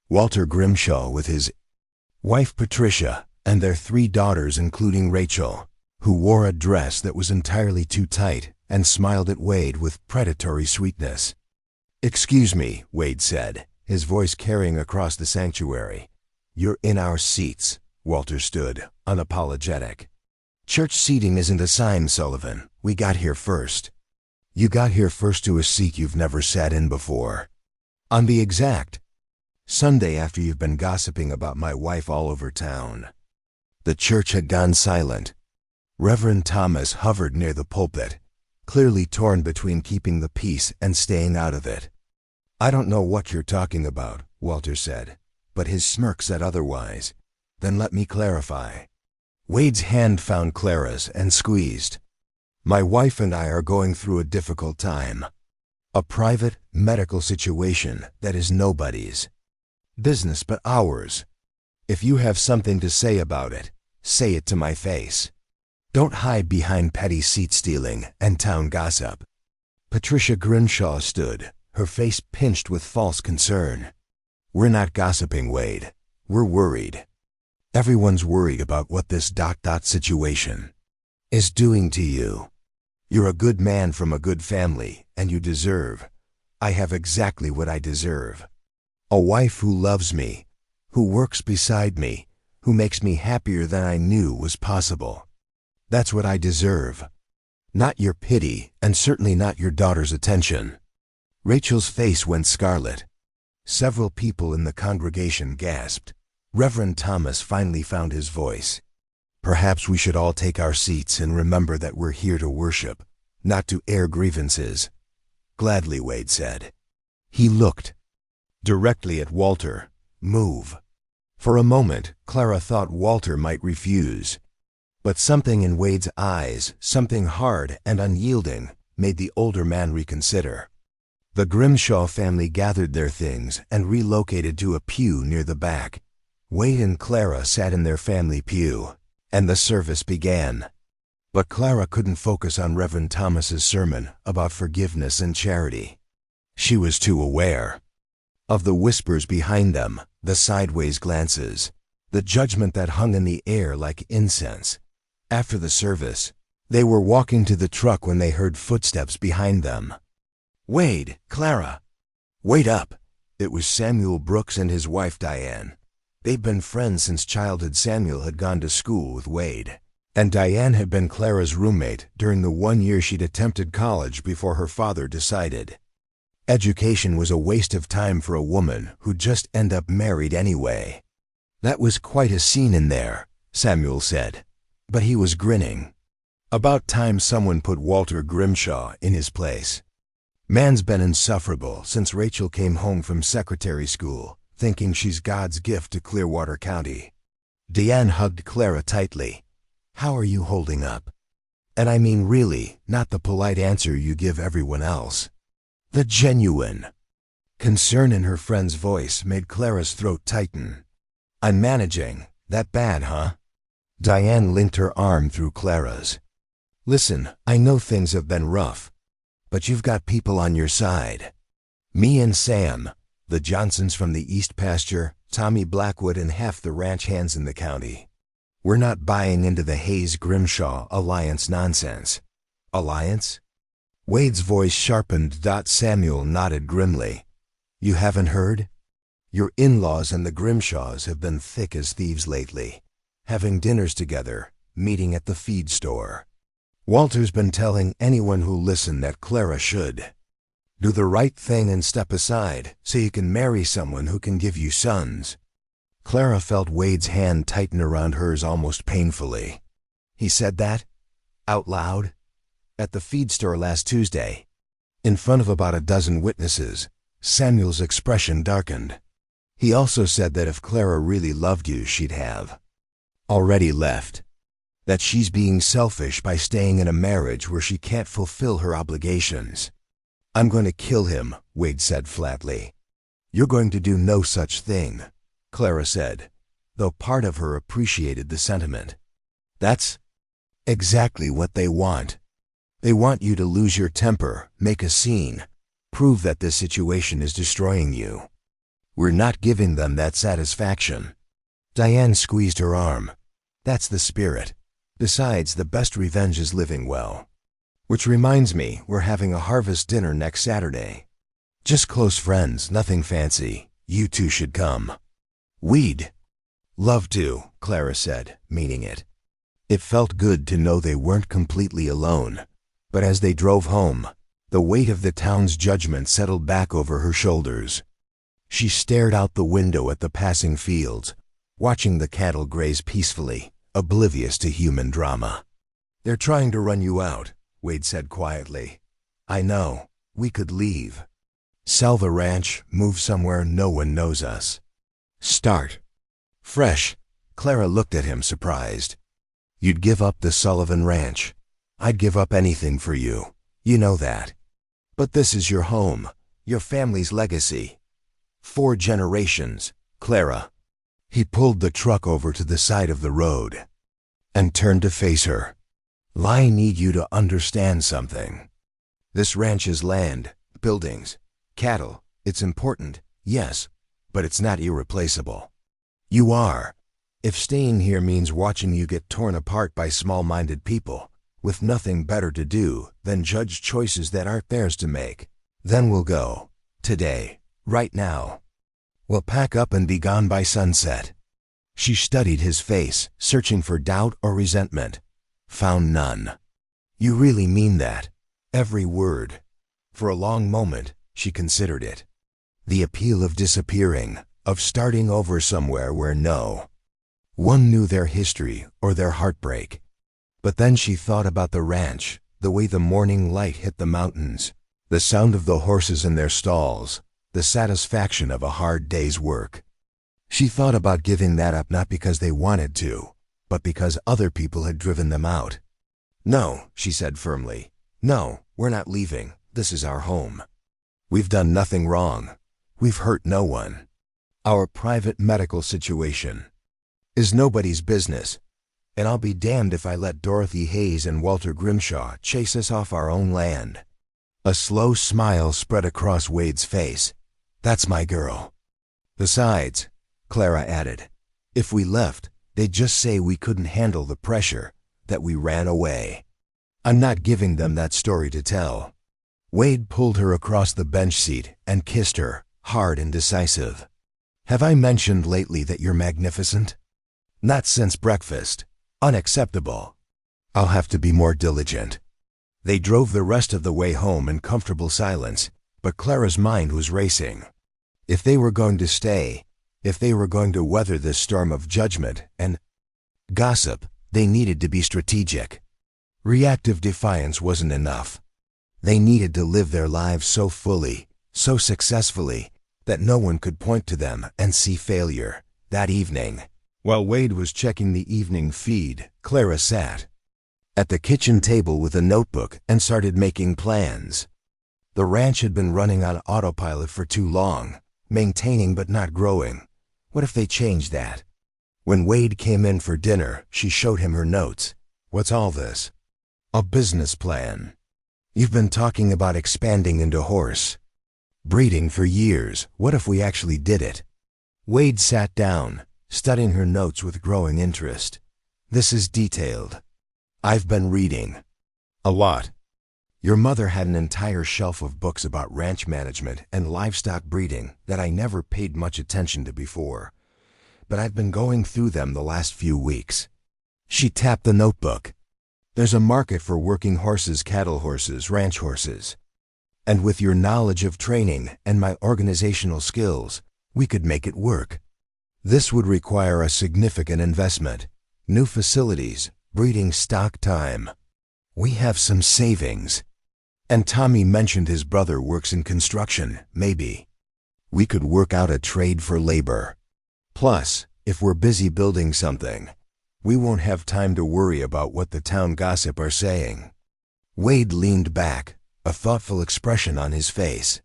Walter Grimshaw with his wife Patricia and their 3 daughters, including Rachel, who wore a dress that was entirely too tight and smiled at Wade with predatory sweetness. Excuse me, Wade said, his voice carrying across the sanctuary. You're in our seats. Walter stood, unapologetic. Church seating isn't assigned, Sullivan. We got here first. You got here first to a seat you've never sat in before. On the exact Sunday after you've been gossiping about my wife all over town. The church had gone silent. Reverend Thomas hovered near the pulpit, clearly torn between keeping the peace and staying out of it. I don't know what you're talking about, Walter said, but his smirk said otherwise. Then let me clarify. Wade's hand found Clara's and squeezed. My wife and I are going through a difficult time. A private, medical situation that is nobody's business but ours. If you have something to say about it, say it to my face. Don't hide behind petty seat-stealing and town gossip." Patricia Grimshaw stood, her face pinched with false concern. "We're not gossiping, Wade. We're worried. Everyone's worried about what this ... situation is doing to you. You're a good man from a good family, and you deserve. I have exactly what I deserve. A wife who loves me, who works beside me, who makes me happier than I knew was possible. That's what I deserve. Not your pity, and certainly not your daughter's attention." Rachel's face went scarlet. Several people in the congregation gasped. Reverend Thomas finally found his voice. "Perhaps we should all take our seats and remember that we're here to worship, not to air grievances." "Gladly," Wade said. He looked directly at Walter. "Move." For a moment, Clara thought Walter might refuse. But something in Wade's eyes, something hard and unyielding, made the older man reconsider. The Grimshaw family gathered their things and relocated to a pew near the back. Wade and Clara sat in their family pew, and the service began. But Clara couldn't focus on Reverend Thomas's sermon about forgiveness and charity. She was too aware of the whispers behind them, the sideways glances, the judgment that hung in the air like incense. After the service, they were walking to the truck when they heard footsteps behind them. "Wade, Clara, wait up." It was Samuel Brooks and his wife Diane. They'd been friends since childhood. Samuel had gone to school with Wade, and Diane had been Clara's roommate during the 1 year she'd attempted college before her father decided education was a waste of time for a woman who'd just end up married anyway. "That was quite a scene in there," Samuel said, but he was grinning. About time someone put Walter Grimshaw in his place. "Man's been insufferable since Rachel came home from secretary school, thinking she's God's gift to Clearwater County." Diane hugged Clara tightly. "How are you holding up? And I mean really, not the polite answer you give everyone else. The genuine." Concern in her friend's voice made Clara's throat tighten. "I'm managing. That bad, huh?" Diane linked her arm through Clara's. "Listen, I know things have been rough, but you've got people on your side. Me and Sam, the Johnsons from the East Pasture, Tommy Blackwood, and half the ranch hands in the county. We're not buying into the Hayes-Grimshaw alliance nonsense." "Alliance?" Wade's voice sharpened. Samuel nodded grimly. "You haven't heard? Your in-laws and the Grimshaws have been thick as thieves lately, having dinners together, meeting at the feed store. Walter's been telling anyone who'll listen that Clara should do the right thing and step aside so you can marry someone who can give you sons." Clara felt Wade's hand tighten around hers almost painfully. "He said that? Out loud? At the feed store last Tuesday? In front of about a dozen witnesses?" Samuel's expression darkened. "He also said that if Clara really loved you, she'd have already left. That she's being selfish by staying in a marriage where she can't fulfill her obligations." "I'm going to kill him," Wade said flatly. "You're going to do no such thing," Clara said, though part of her appreciated the sentiment. "That's exactly what they want. They want you to lose your temper, make a scene, prove that this situation is destroying you. We're not giving them that satisfaction." Diane squeezed her arm. "That's the spirit. Besides, the best revenge is living well. Which reminds me, we're having a harvest dinner next Saturday. Just close friends, nothing fancy. You two should come." "We'd love to," Clara said, meaning it. It felt good to know they weren't completely alone. But as they drove home, the weight of the town's judgment settled back over her shoulders. She stared out the window at the passing fields, watching the cattle graze peacefully, oblivious to human drama. "They're trying to run you out," Wade said quietly. "I know. We could leave. Sell the ranch, move somewhere no one knows us. Start fresh." Clara looked at him surprised. "You'd give up the Sullivan Ranch?" I'd give up anything for you. You know that. But this is your home, your family's legacy. 4 generations, Clara. He pulled the truck over to the side of the road and turned to face her. I need you to understand something. This ranch is land, buildings, cattle. It's important, yes, but it's not irreplaceable. You are. If staying here means watching you get torn apart by small-minded people with nothing better to do than judge choices that aren't theirs to make, then we'll go. Today. Right now. We'll pack up and be gone by sunset. She studied his face, searching for doubt or resentment. Found none. You really mean that? Every word. For a long moment, she considered it. The appeal of disappearing, of starting over somewhere where no one knew their history or their heartbreak. But then she thought about the ranch, the way the morning light hit the mountains, the sound of the horses in their stalls, the satisfaction of a hard day's work. She thought about giving that up not because they wanted to, but because other people had driven them out. No, she said firmly. No, we're not leaving. This is our home. We've done nothing wrong. We've hurt no one. Our private medical situation is nobody's business, and I'll be damned if I let Dorothy Hayes and Walter Grimshaw chase us off our own land. A slow smile spread across Wade's face. That's my girl. Besides, Clara added, if we left, they'd just say we couldn't handle the pressure, that we ran away. I'm not giving them that story to tell. Wade pulled her across the bench seat and kissed her, hard and decisive. Have I mentioned lately that you're magnificent? Not since breakfast. Unacceptable. I'll have to be more diligent. They drove the rest of the way home in comfortable silence, but Clara's mind was racing. If they were going to stay, if they were going to weather this storm of judgment and gossip, they needed to be strategic. Reactive defiance wasn't enough. They needed to live their lives so fully, so successfully, that no one could point to them and see failure. That evening, while Wade was checking the evening feed, Clara sat at the kitchen table with a notebook and started making plans. The ranch had been running on autopilot for too long, maintaining but not growing. What if they changed that? When Wade came in for dinner, she showed him her notes. What's all this? A business plan. You've been talking about expanding into horse breeding for years. What if we actually did it? Wade sat down, studying her notes with growing interest. This is detailed. I've been reading a lot. Your mother had an entire shelf of books about ranch management and livestock breeding that I never paid much attention to before, but I've been going through them the last few weeks. She tapped the notebook. There's a market for working horses, cattle horses, ranch horses. And with your knowledge of training and my organizational skills, we could make it work. This would require a significant investment, new facilities, breeding stock time. We have some savings. And Tommy mentioned his brother works in construction, maybe. We could work out a trade for labor. Plus, if we're busy building something, we won't have time to worry about what the town gossip are saying. Wade leaned back, a thoughtful expression on his face.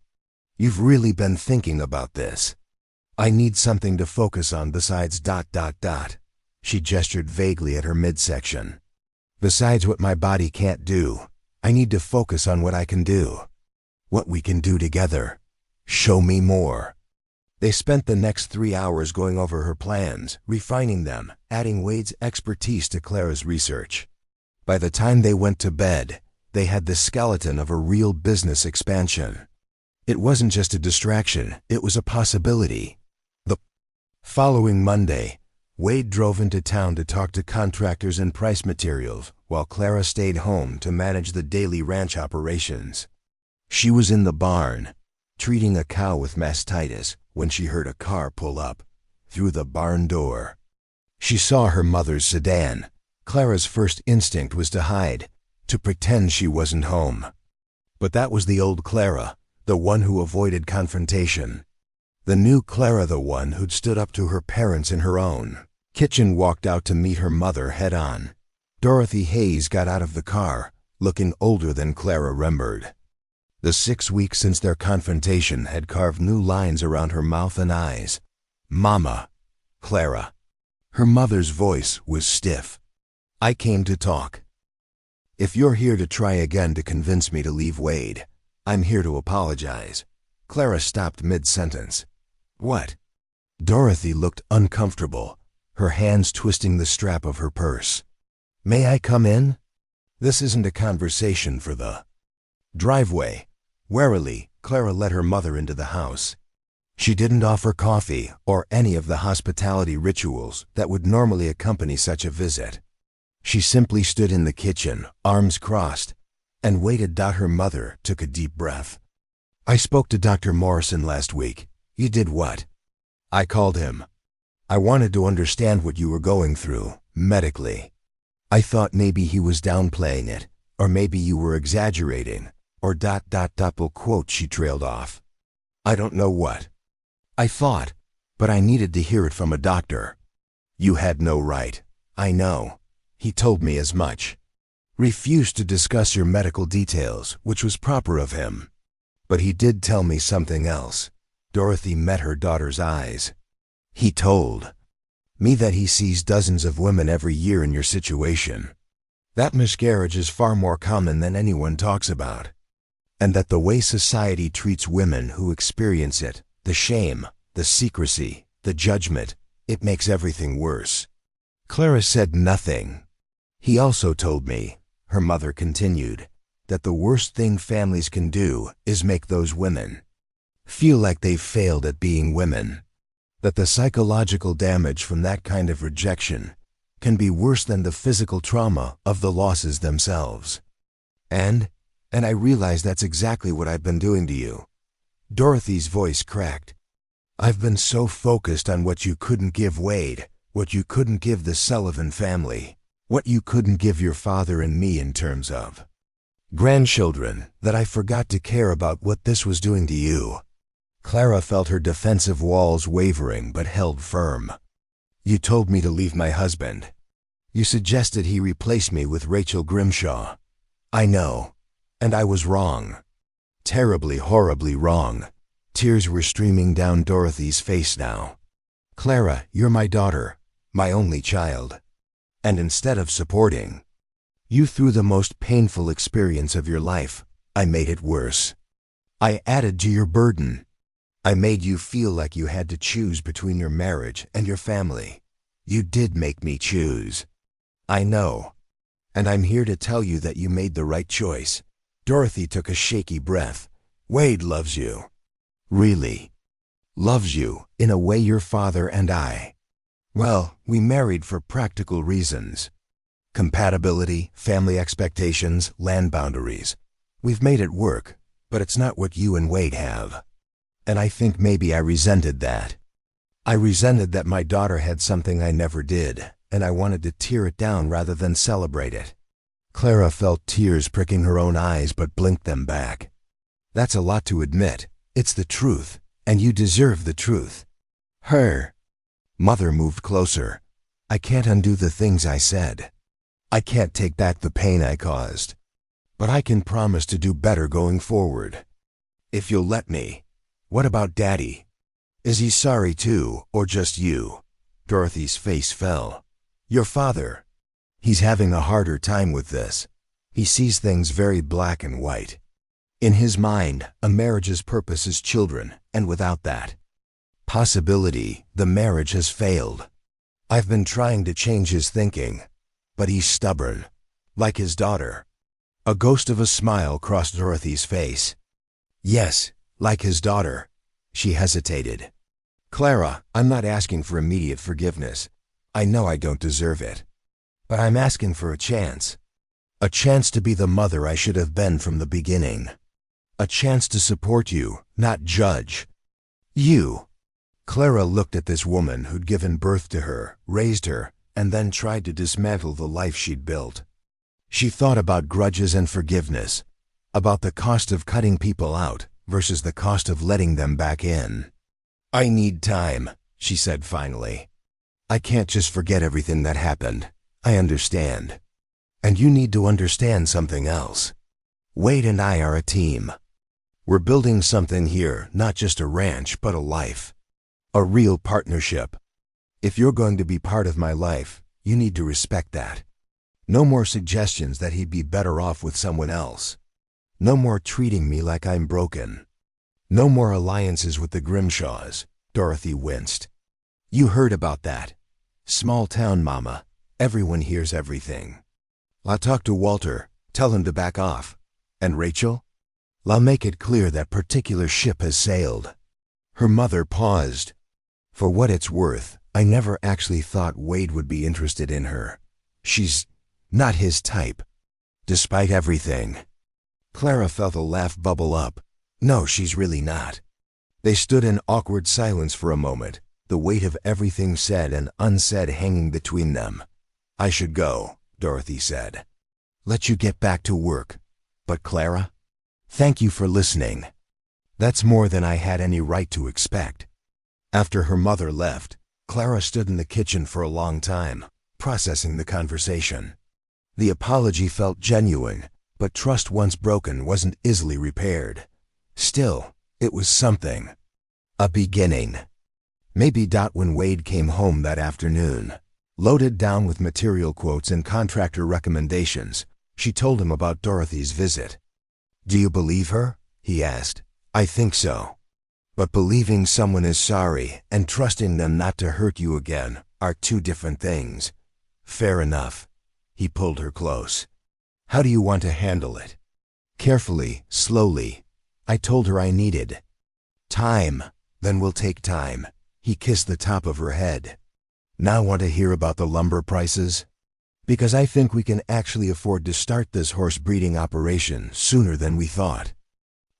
You've really been thinking about this. I need something to focus on besides ... She gestured vaguely at her midsection. Besides what my body can't do, I need to focus on what I can do. What we can do together. Show me more. They spent the next 3 hours going over her plans, refining them, adding Wade's expertise to Clara's research. By the time they went to bed, they had the skeleton of a real business expansion. It wasn't just a distraction, it was a possibility. The following Monday, Wade drove into town to talk to contractors and price materials, while Clara stayed home to manage the daily ranch operations. She was in the barn, treating a cow with mastitis, when she heard a car pull up through the barn door. She saw her mother's sedan. Clara's first instinct was to hide, to pretend she wasn't home. But that was the old Clara, the one who avoided confrontation. The new Clara, the one who'd stood up to her parents in her own kitchen, walked out to meet her mother head-on. Dorothy Hayes got out of the car, looking older than Clara remembered. The 6 weeks since their confrontation had carved new lines around her mouth and eyes. Mama. Clara. Her mother's voice was stiff. I came to talk. If you're here to try again to convince me to leave Wade, I'm here to apologize. Clara stopped mid-sentence. What? Dorothy looked uncomfortable, her hands twisting the strap of her purse. May I come in? This isn't a conversation for the driveway. Warily, Clara led her mother into the house. She didn't offer coffee or any of the hospitality rituals that would normally accompany such a visit. She simply stood in the kitchen, arms crossed, and waited. Her mother took a deep breath. I spoke to Dr. Morrison last week. You did what? I called him. I wanted to understand what you were going through, medically. I thought maybe he was downplaying it, or maybe you were exaggerating, or ... Quote, she trailed off. I don't know what I thought, but I needed to hear it from a doctor. You had no right. I know. He told me as much. Refused to discuss your medical details, which was proper of him. But he did tell me something else. Dorothy met her daughter's eyes. He told me that he sees dozens of women every year in your situation. That miscarriage is far more common than anyone talks about. And that the way society treats women who experience it, the shame, the secrecy, the judgment, it makes everything worse. Clara said nothing. He also told me, her mother continued, that the worst thing families can do is make those women feel like they've failed at being women. That the psychological damage from that kind of rejection can be worse than the physical trauma of the losses themselves. And I realize that's exactly what I've been doing to you. Dorothy's voice cracked. I've been so focused on what you couldn't give Wade, what you couldn't give the Sullivan family, what you couldn't give your father and me in terms of grandchildren, that I forgot to care about what this was doing to you. Clara felt her defensive walls wavering but held firm. You told me to leave my husband. You suggested he replace me with Rachel Grimshaw. I know. And I was wrong. Terribly, horribly wrong. Tears were streaming down Dorothy's face now. Clara, you're my daughter, my only child. And instead of supporting you through the most painful experience of your life, I made it worse. I added to your burden. I made you feel like you had to choose between your marriage and your family. You did make me choose. I know. And I'm here to tell you that you made the right choice. Dorothy took a shaky breath. Wade loves you. Really. Loves you in a way your father and I. Well, we married for practical reasons. Compatibility, family expectations, land boundaries. We've made it work, but it's not what you and Wade have. And I think maybe I resented that. I resented that my daughter had something I never did, and I wanted to tear it down rather than celebrate it. Clara felt tears pricking her own eyes but blinked them back. That's a lot to admit. It's the truth, and you deserve the truth. Her mother moved closer. I can't undo the things I said. I can't take back the pain I caused. But I can promise to do better going forward. If you'll let me. What about Daddy? Is he sorry too, or just you? Dorothy's face fell. Your father. He's having a harder time with this. He sees things very black and white. In his mind, a marriage's purpose is children, and without that possibility, the marriage has failed. I've been trying to change his thinking, but he's stubborn, like his daughter. A ghost of a smile crossed Dorothy's face. Yes, like his daughter. She hesitated. Clara, I'm not asking for immediate forgiveness. I know I don't deserve it. But I'm asking for a chance. A chance to be the mother I should have been from the beginning. A chance to support you, not judge. You. Clara looked at this woman who'd given birth to her, raised her, and then tried to dismantle the life she'd built. She thought about grudges and forgiveness, about the cost of cutting people out versus the cost of letting them back in. I need time, she said finally. I can't just forget everything that happened. I understand. And you need to understand something else. Wade and I are a team. We're building something here, not just a ranch, but a life. A real partnership. If you're going to be part of my life, you need to respect that. No more suggestions that he'd be better off with someone else. No more treating me like I'm broken. No more alliances with the Grimshaws. Dorothy winced. You heard about that. Small town, Mama. Everyone hears everything. I'll talk to Walter. Tell him to back off. And Rachel? I'll make it clear that particular ship has sailed. Her mother paused. For what it's worth, I never actually thought Wade would be interested in her. She's not his type. Despite everything. Clara felt a laugh bubble up. No, she's really not. They stood in awkward silence for a moment, the weight of everything said and unsaid hanging between them. I should go, Dorothy said. Let you get back to work. But Clara? Thank you for listening. That's more than I had any right to expect. After her mother left, Clara stood in the kitchen for a long time, processing the conversation. The apology felt genuine, but trust once broken wasn't easily repaired. Still, it was something. A beginning. Maybe. When Wade came home that afternoon, loaded down with material quotes and contractor recommendations, she told him about Dorothy's visit. Do you believe her? He asked. I think so. But believing someone is sorry and trusting them not to hurt you again are two different things. Fair enough. He pulled her close. How do you want to handle it? Carefully, slowly. I told her I needed time. Then we'll take time. He kissed the top of her head. Now want to hear about the lumber prices? Because I think we can actually afford to start this horse breeding operation sooner than we thought.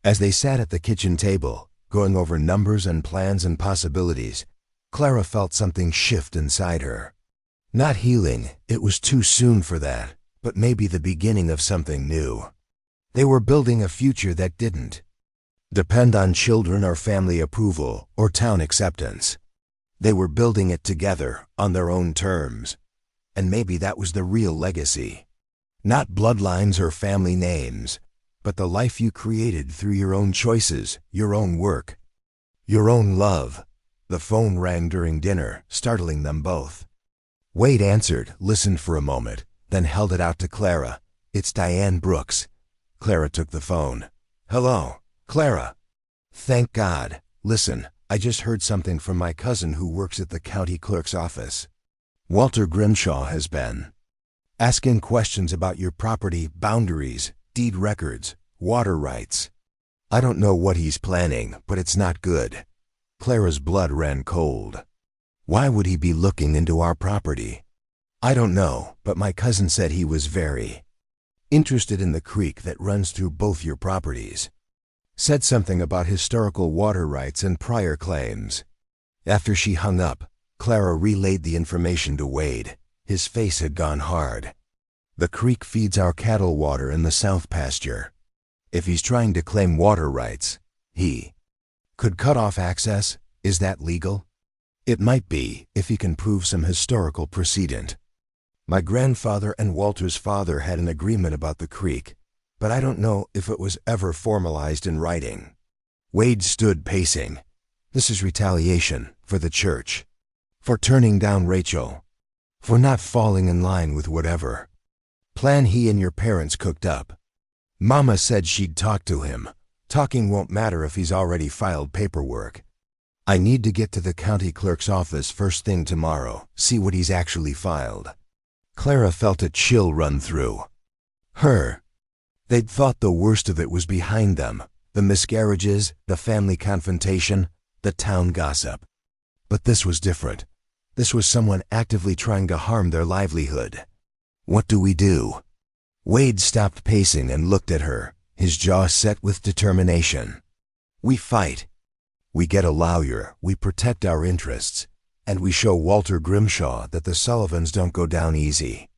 As they sat at the kitchen table, going over numbers and plans and possibilities, Clara felt something shift inside her. Not healing, it was too soon for that, but maybe the beginning of something new. They were building a future that didn't depend on children or family approval or town acceptance. They were building it together on their own terms. And maybe that was the real legacy. Not bloodlines or family names, but the life you created through your own choices, your own work, your own love. The phone rang during dinner, startling them both. Wade answered, listened for a moment, then held it out to Clara. It's Diane Brooks. Clara took the phone. Hello, Clara. Thank God. Listen, I just heard something from my cousin who works at the county clerk's office. Walter Grimshaw has been asking questions about your property boundaries, deed records, water rights. I don't know what he's planning, but it's not good. Clara's blood ran cold. Why would he be looking into our property? I don't know, but my cousin said he was very interested in the creek that runs through both your properties. Said something about historical water rights and prior claims. After she hung up, Clara relayed the information to Wade. His face had gone hard. The creek feeds our cattle water in the south pasture. If he's trying to claim water rights, he could cut off access. Is that legal? It might be, if he can prove some historical precedent. My grandfather and Walter's father had an agreement about the creek, but I don't know if it was ever formalized in writing. Wade stood pacing. This is retaliation for the church. For turning down Rachel. For not falling in line with whatever plan he and your parents cooked up. Mama said she'd talk to him. Talking won't matter if he's already filed paperwork. I need to get to the county clerk's office first thing tomorrow, see what he's actually filed. Clara felt a chill run through her. They'd thought the worst of it was behind them, the miscarriages, the family confrontation, the town gossip. But this was different. This was someone actively trying to harm their livelihood. What do we do? Wade stopped pacing and looked at her, his jaw set with determination. We fight. We get a lawyer, we protect our interests, and we show Walter Grimshaw that the Sullivans don't go down easy.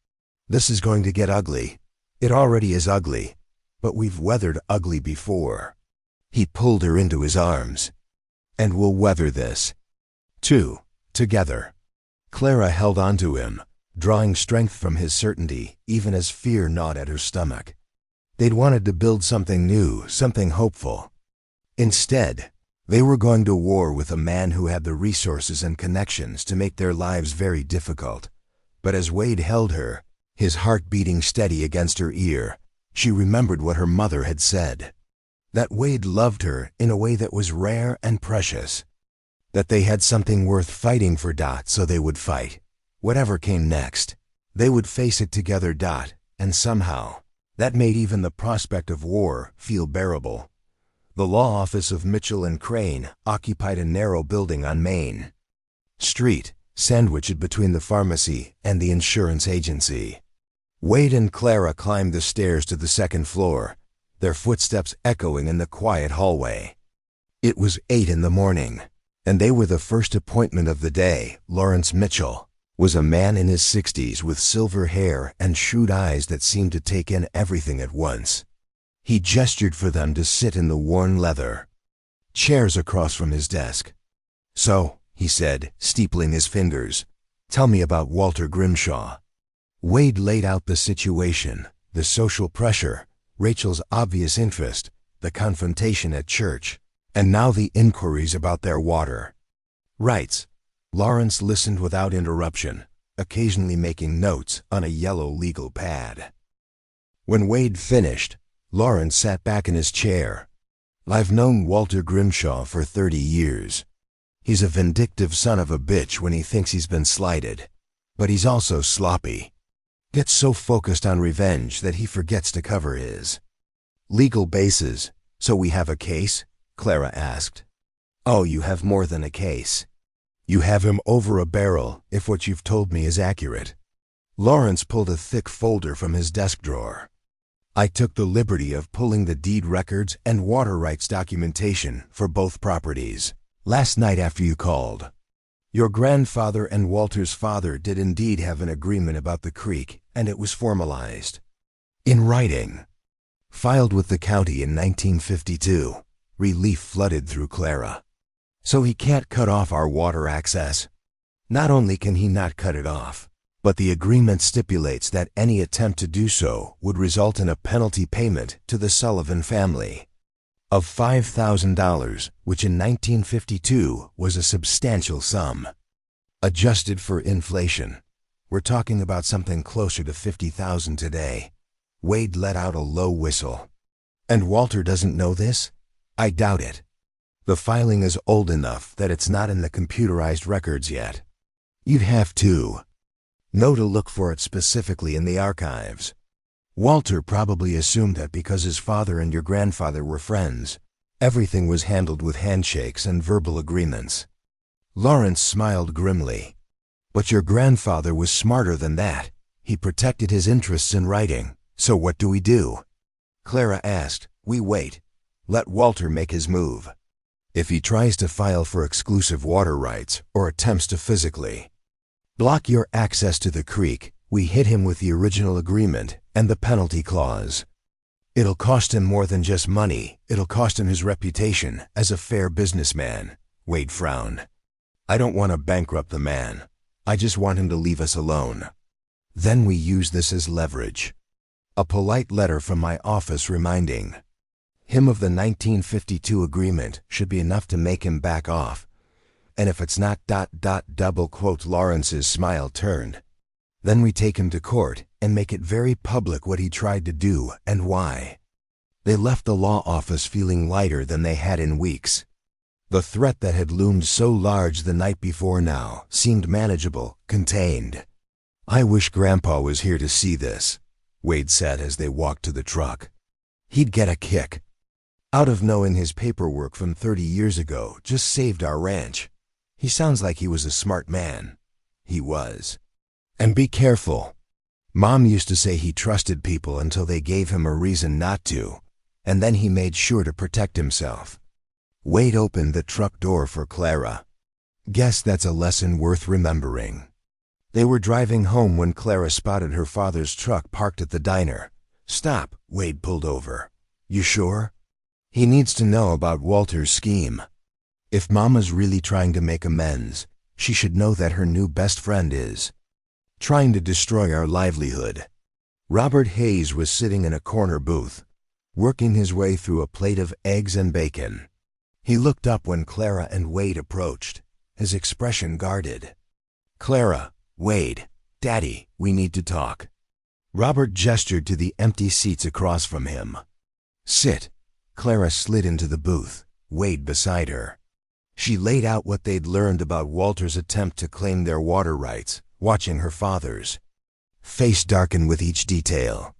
This is going to get ugly. It already is ugly, but we've weathered ugly before. He pulled her into his arms. And we'll weather this, too, together. Clara held on to him, drawing strength from his certainty, even as fear gnawed at her stomach. They'd wanted to build something new, something hopeful. Instead, they were going to war with a man who had the resources and connections to make their lives very difficult. But as Wade held her, his heart beating steady against her ear, she remembered what her mother had said. That Wade loved her in a way that was rare and precious. That they had something worth fighting for, so they would fight. Whatever came next, they would face it together, and somehow, that made even the prospect of war feel bearable. The law office of Mitchell and Crane occupied a narrow building on Main Street, sandwiched between the pharmacy and the insurance agency. Wade and Clara climbed the stairs to the second floor, their footsteps echoing in the quiet hallway. It was 8 in the morning, and they were the first appointment of the day. Lawrence Mitchell was a man in his 60s with silver hair and shrewd eyes that seemed to take in everything at once. He gestured for them to sit in the worn leather chairs across from his desk. "So," he said, steepling his fingers, "tell me about Walter Grimshaw." Wade laid out the situation, the social pressure, Rachel's obvious interest, the confrontation at church, and now the inquiries about their water rights. Lawrence listened without interruption, occasionally making notes on a yellow legal pad. When Wade finished, Lawrence sat back in his chair. "I've known Walter Grimshaw for 30 years. He's a vindictive son of a bitch when he thinks he's been slighted, but he's also sloppy. Gets so focused on revenge that he forgets to cover his legal bases." "So we have a case?" Clara asked. "Oh, you have more than a case. You have him over a barrel, if what you've told me is accurate." Lawrence pulled a thick folder from his desk drawer. "I took the liberty of pulling the deed records and water rights documentation for both properties last night after you called. Your grandfather and Walter's father did indeed have an agreement about the creek, and it was formalized in writing. Filed with the county in 1952. Relief flooded through Clara. "So he can't cut off our water access?" "Not only can he not cut it off, but the agreement stipulates that any attempt to do so would result in a penalty payment to the Sullivan family of $5,000, which in 1952 was a substantial sum. Adjusted for inflation, we're talking about something closer to $50,000 today." Wade let out a low whistle. "And Walter doesn't know this?" "I doubt it. The filing is old enough that it's not in the computerized records yet. You'd have to know to look for it specifically in the archives. Walter probably assumed that because his father and your grandfather were friends, everything was handled with handshakes and verbal agreements." Lawrence smiled grimly. "But your grandfather was smarter than that. He protected his interests in writing. So what do we do?" Clara asked. "We wait. Let Walter make his move. If he tries to file for exclusive water rights or attempts to physically block your access to the creek, we hit him with the original agreement and the penalty clause. It'll cost him more than just money. It'll cost him his reputation as a fair businessman." Wade frowned. "I don't want to bankrupt the man. I just want him to leave us alone. Then we use this as leverage. A polite letter from my office reminding him of the 1952 agreement should be enough to make him back off. And if it's not ... double quote." Lawrence's smile turned. "Then we take him to court and make it very public what he tried to do and why." They left the law office feeling lighter than they had in weeks. The threat that had loomed so large the night before now seemed manageable, contained. "I wish Grandpa was here to see this," Wade said as they walked to the truck. "He'd get a kick out of knowing his paperwork from 30 years ago just saved our ranch. He sounds like he was a smart man." He was. "And be careful. Mom used to say he trusted people until they gave him a reason not to, and then he made sure to protect himself." Wade opened the truck door for Clara. "Guess that's a lesson worth remembering." They were driving home when Clara spotted her father's truck parked at the diner. "Stop," Wade pulled over. "You sure? He needs to know about Walter's scheme. If Mama's really trying to make amends, she should know that her new best friend is trying to destroy our livelihood. Robert Hayes was sitting in a corner booth, working his way through a plate of eggs and bacon. He looked up when Clara and Wade approached, his expression guarded. "Clara, Wade, Daddy, we need to talk." Robert gestured to the empty seats across from him. "Sit." Clara slid into the booth, Wade beside her. She laid out what they'd learned about Walter's attempt to claim their water rights, watching her father's face darken with each detail.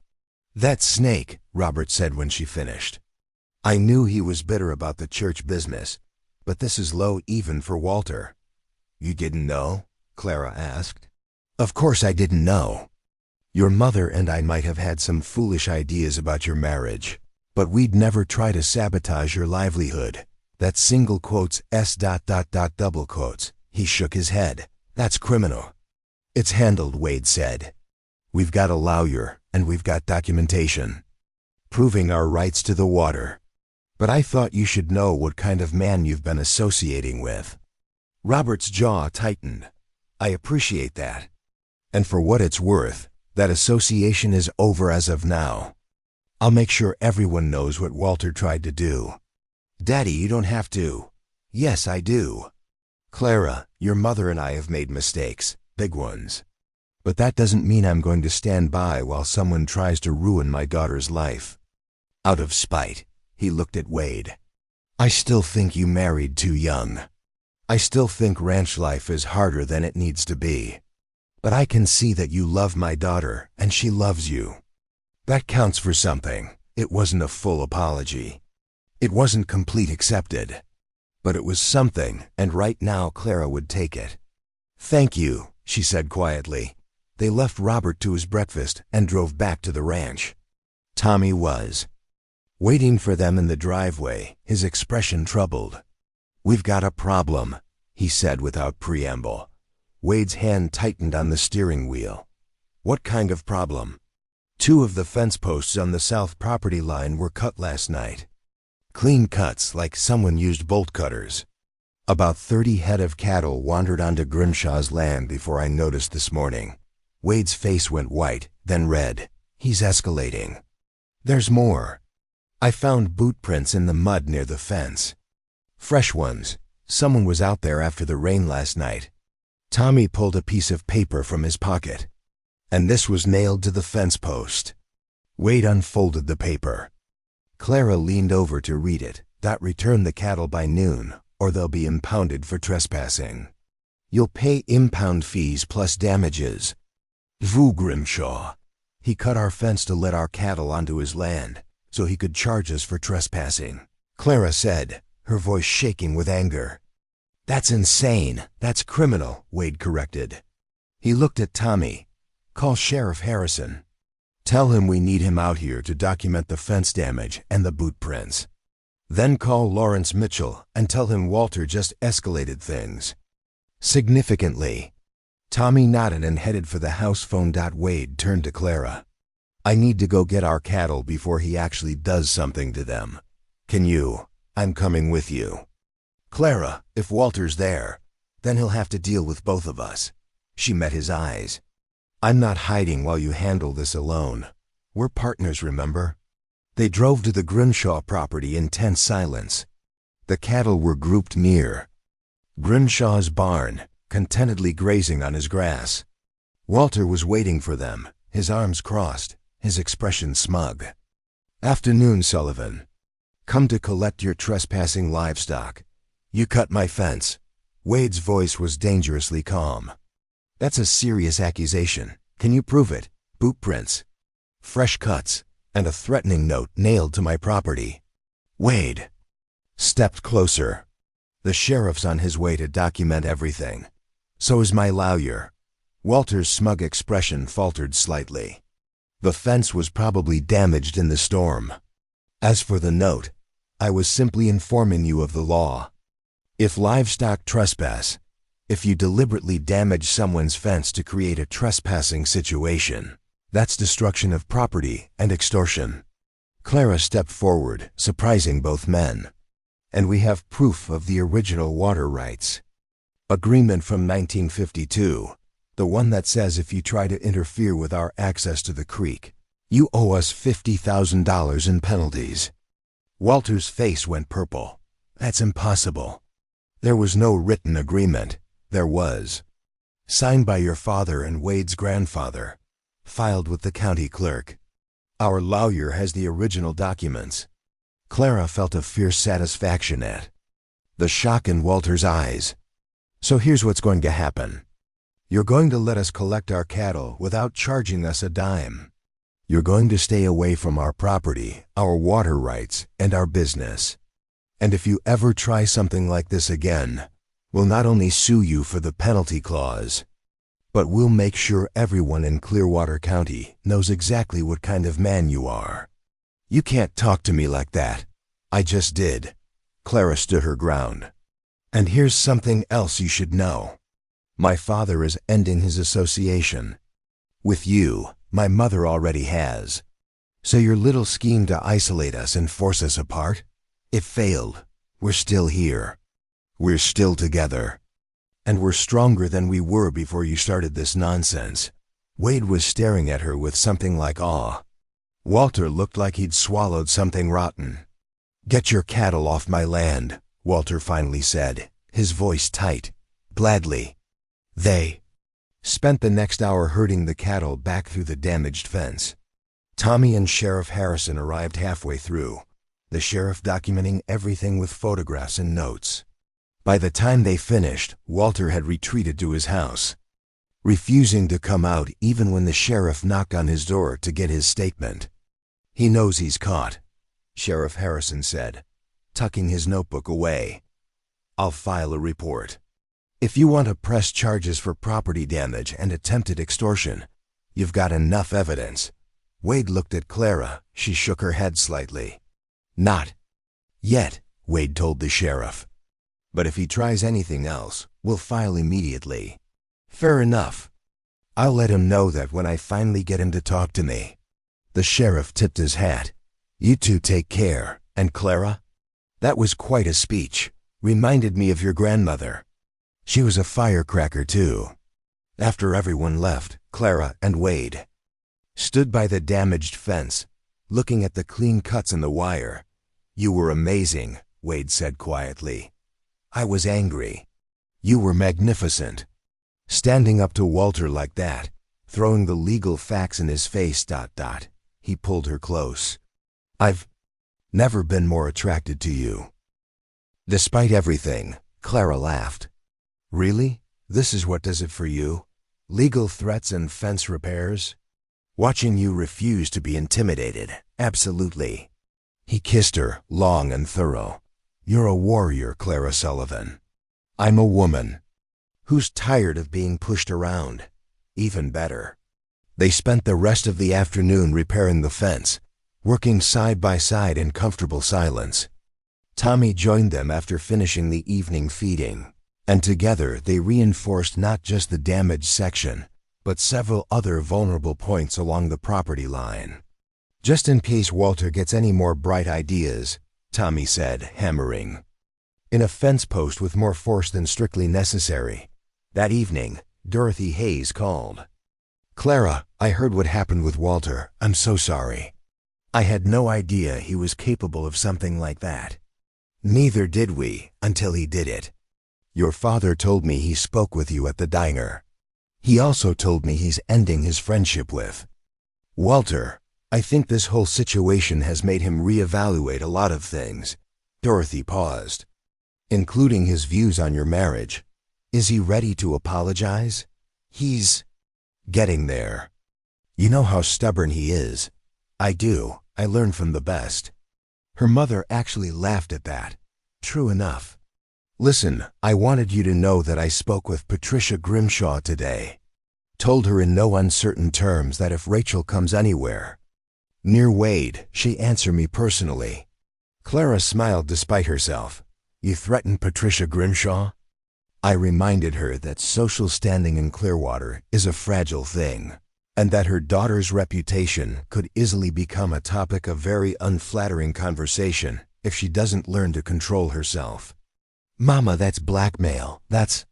"That snake," Robert said when she finished. "I knew he was bitter about the church business, but this is low even for Walter." "You didn't know?" Clara asked. "Of course I didn't know. Your mother and I might have had some foolish ideas about your marriage, but we'd never try to sabotage your livelihood. That single quotes double quotes." He shook his head. "That's criminal." "It's handled," Wade said. "We've got a lawyer, and we've got documentation proving our rights to the water. But I thought you should know what kind of man you've been associating with." Robert's jaw tightened. "I appreciate that. And for what it's worth, that association is over as of now. I'll make sure everyone knows what Walter tried to do." "Daddy, you don't have to." "Yes, I do. Clara, your mother and I have made mistakes, big ones. But that doesn't mean I'm going to stand by while someone tries to ruin my daughter's life." Out of spite, he looked at Wade. "I still think you married too young. I still think ranch life is harder than it needs to be. But I can see that you love my daughter and she loves you. That counts for something." It wasn't a full apology. It wasn't complete accepted. But it was something, and right now Clara would take it. "Thank you," she said quietly. They left Robert to his breakfast and drove back to the ranch. Tommy was waiting for them in the driveway, his expression troubled. "We've got a problem," he said without preamble. Wade's hand tightened on the steering wheel. "What kind of problem?" "Two of the fence posts on the south property line were cut last night. Clean cuts, like someone used bolt cutters. About 30 head of cattle wandered onto Grimshaw's land before I noticed this morning." Wade's face went white, then red. "He's escalating. There's more. I found boot prints in the mud near the fence. Fresh ones. Someone was out there after the rain last night." Tommy pulled a piece of paper from his pocket. "And this was nailed to the fence post." Wade unfolded the paper. Clara leaned over to read it. "Return the cattle by noon, or they'll be impounded for trespassing. You'll pay impound fees plus damages. Vu Grimshaw. He cut our fence to let our cattle onto his land, so he could charge us for trespassing," Clara said, her voice shaking with anger. "That's insane. That's criminal," Wade corrected. He looked at Tommy. "Call Sheriff Harrison. Tell him we need him out here to document the fence damage and the boot prints. Then call Lawrence Mitchell and tell him Walter just escalated things." Significantly, Tommy nodded and headed for the house phone. Wade turned to Clara. "I need to go get our cattle before he actually does something to them. Can you? I'm coming with you." "Clara, if Walter's there, then he'll have to deal with both of us." She met his eyes. "I'm not hiding while you handle this alone. We're partners, remember?" They drove to the Grimshaw property in tense silence. The cattle were grouped near Grimshaw's barn, contentedly grazing on his grass. Walter was waiting for them, his arms crossed, his expression smug. "Afternoon, Sullivan. Come to collect your trespassing livestock. You cut my fence." Wade's voice was dangerously calm. "That's a serious accusation. Can you prove it? Boot prints, fresh cuts, and a threatening note nailed to my property." Wade stepped closer. "The sheriff's on his way to document everything. So is my lawyer." Walter's smug expression faltered slightly. "The fence was probably damaged in the storm. As for the note, I was simply informing you of the law. If livestock trespass, if you deliberately damage someone's fence to create a trespassing situation, that's destruction of property and extortion." Clara stepped forward, surprising both men. "And we have proof of the original water rights agreement from 1952. The one that says if you try to interfere with our access to the creek, you owe us $50,000 in penalties. Walter's face went purple. That's impossible. There was no written agreement. There was. Signed by your father and Wade's grandfather. Filed with the county clerk. Our lawyer has the original documents. Clara felt a fierce satisfaction at the shock in Walter's eyes. So here's what's going to happen. You're going to let us collect our cattle without charging us a dime. You're going to stay away from our property, our water rights, and our business. And if you ever try something like this again, we'll not only sue you for the penalty clause, but we'll make sure everyone in Clearwater County knows exactly what kind of man you are. You can't talk to me like that. I just did. Clara stood her ground. And here's something else you should know. My father is ending his association. With you, my mother already has. So your little scheme to isolate us and force us apart? It failed. We're still here. We're still together. And we're stronger than we were before you started this nonsense. Wade was staring at her with something like awe. Walter looked like he'd swallowed something rotten. Get your cattle off my land, Walter finally said, his voice tight. Gladly. They spent the next hour herding the cattle back through the damaged fence. Tommy and Sheriff Harrison arrived halfway through, the sheriff documenting everything with photographs and notes. By the time they finished, Walter had retreated to his house, refusing to come out even when the sheriff knocked on his door to get his statement. He knows he's caught, Sheriff Harrison said, tucking his notebook away. I'll file a report. If you want to press charges for property damage and attempted extortion, you've got enough evidence. Wade looked at Clara. She shook her head slightly. Not yet, Wade told the sheriff. But if he tries anything else, we'll file immediately. Fair enough. I'll let him know that when I finally get him to talk to me. The sheriff tipped his hat. You two take care. And Clara? That was quite a speech. Reminded me of your grandmother. She was a firecracker, too. After everyone left, Clara and Wade stood by the damaged fence, looking at the clean cuts in the wire. You were amazing, Wade said quietly. I was angry. You were magnificent. Standing up to Walter like that, throwing the legal facts in his face. He pulled her close. I've never been more attracted to you. Despite everything, Clara laughed. Really? This is what does it for you? Legal threats and fence repairs? Watching you refuse to be intimidated, absolutely. He kissed her, long and thorough. You're a warrior, Clara Sullivan. I'm a woman who's tired of being pushed around. Even better. They spent the rest of the afternoon repairing the fence, working side by side in comfortable silence. Tommy joined them after finishing the evening feeding, and together they reinforced not just the damaged section, but several other vulnerable points along the property line. Just in case Walter gets any more bright ideas, Tommy said, hammering in a fence post with more force than strictly necessary. That evening, Dorothy Hayes called. Clara, I heard what happened with Walter. I'm so sorry. I had no idea he was capable of something like that. Neither did we, until he did it. Your father told me he spoke with you at the diner. He also told me he's ending his friendship with Walter. I think this whole situation has made him reevaluate a lot of things. Dorothy paused. Including his views on your marriage. Is he ready to apologize? He's getting there. You know how stubborn he is. I do. I learned from the best. Her mother actually laughed at that. True enough. Listen, I wanted you to know that I spoke with Patricia Grimshaw today. Told her in no uncertain terms that if Rachel comes anywhere near Wade, she answer me personally. Clara smiled despite herself. You threatened Patricia Grimshaw? I reminded her that social standing in Clearwater is a fragile thing, and that her daughter's reputation could easily become a topic of very unflattering conversation if she doesn't learn to control herself. Mama, that's blackmail. That's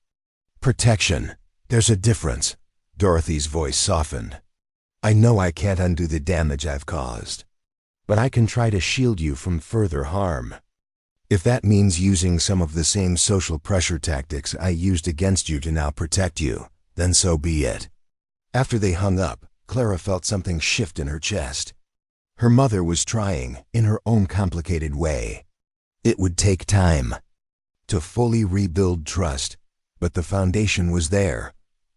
protection. There's a difference. Dorothy's voice softened. I know I can't undo the damage I've caused, but I can try to shield you from further harm. If that means using some of the same social pressure tactics I used against you to now protect you, then so be it. After they hung up, Clara felt something shift in her chest. Her mother was trying, in her own complicated way. It would take time to fully rebuild trust, but the foundation was there.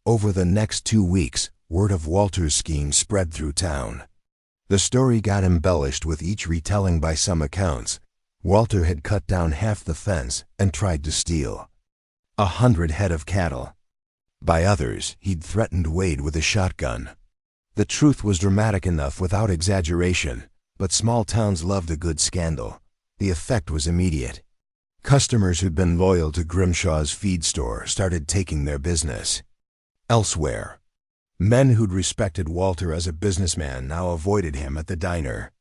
Over the next 2 weeks, word of Walter's scheme spread through town. The story got embellished with each retelling. By some accounts, Walter had cut down half the fence and tried to steal 100 head of cattle. By others, he'd threatened Wade with a shotgun. The truth was dramatic enough without exaggeration, but small towns loved a good scandal. The effect was immediate. Customers who'd been loyal to Grimshaw's feed store started taking their business elsewhere. Men who'd respected Walter as a businessman now avoided him at the diner.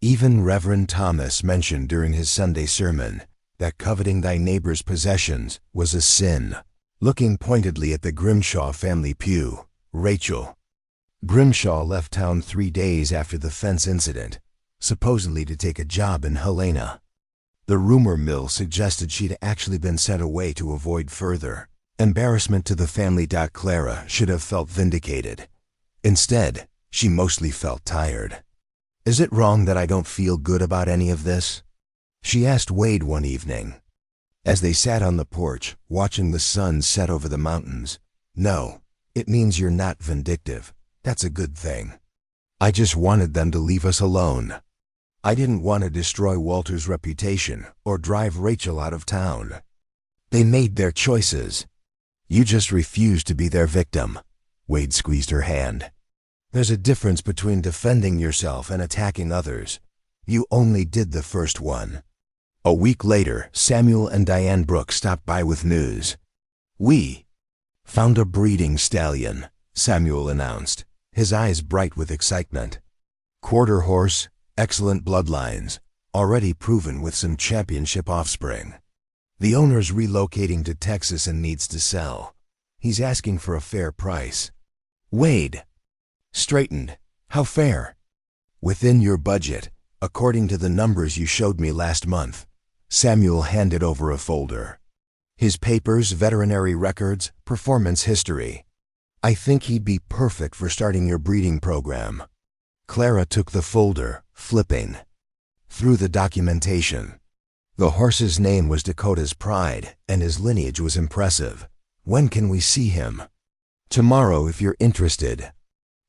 Even Reverend Thomas mentioned during his Sunday sermon that coveting thy neighbor's possessions was a sin. Looking pointedly at the Grimshaw family pew, Rachel. Grimshaw left town 3 days after the fence incident, supposedly to take a job in Helena. The rumor mill suggested she'd actually been sent away to avoid further embarrassment to the family. Clara should have felt vindicated. Instead, she mostly felt tired. Is it wrong that I don't feel good about any of this? She asked Wade one evening, as they sat on the porch, watching the sun set over the mountains. No, it means you're not vindictive. That's a good thing. I just wanted them to leave us alone. I didn't want to destroy Walter's reputation or drive Rachel out of town. They made their choices. You just refused to be their victim. Wade squeezed her hand. There's a difference between defending yourself and attacking others. You only did the first one. A week later, Samuel and Diane Brooks stopped by with news. We found a breeding stallion, Samuel announced, his eyes bright with excitement. Quarter horse, excellent bloodlines, already proven with some championship offspring. The owner's relocating to Texas and needs to sell. He's asking for a fair price. Wade straightened. How fair? Within your budget, according to the numbers you showed me last month. Samuel handed over a folder. His papers, veterinary records, performance history. I think he'd be perfect for starting your breeding program. Clara took the folder, flipping through the documentation. The horse's name was Dakota's Pride, and his lineage was impressive. When can we see him? Tomorrow, if you're interested.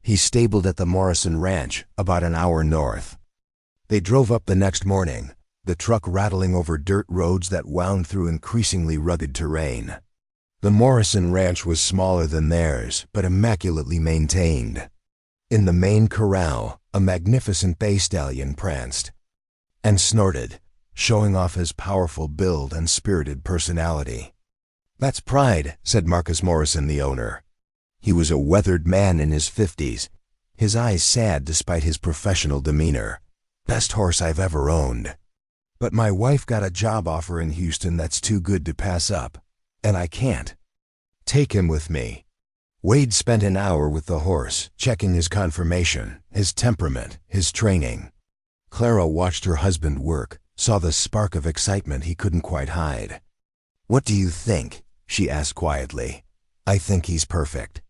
He's stabled at the Morrison Ranch, about an hour north. They drove up the next morning, the truck rattling over dirt roads that wound through increasingly rugged terrain. The Morrison Ranch was smaller than theirs, but immaculately maintained. In the main corral, a magnificent bay stallion pranced and snorted, showing off his powerful build and spirited personality. That's Pride, said Marcus Morrison, the owner. He was a weathered man in his 50s, his eyes sad despite his professional demeanor. Best horse I've ever owned. But my wife got a job offer in Houston that's too good to pass up, and I can't take him with me. Wade spent an hour with the horse, checking his conformation, his temperament, his training. Clara watched her husband work, saw the spark of excitement he couldn't quite hide. What do you think? She asked quietly. I think he's perfect.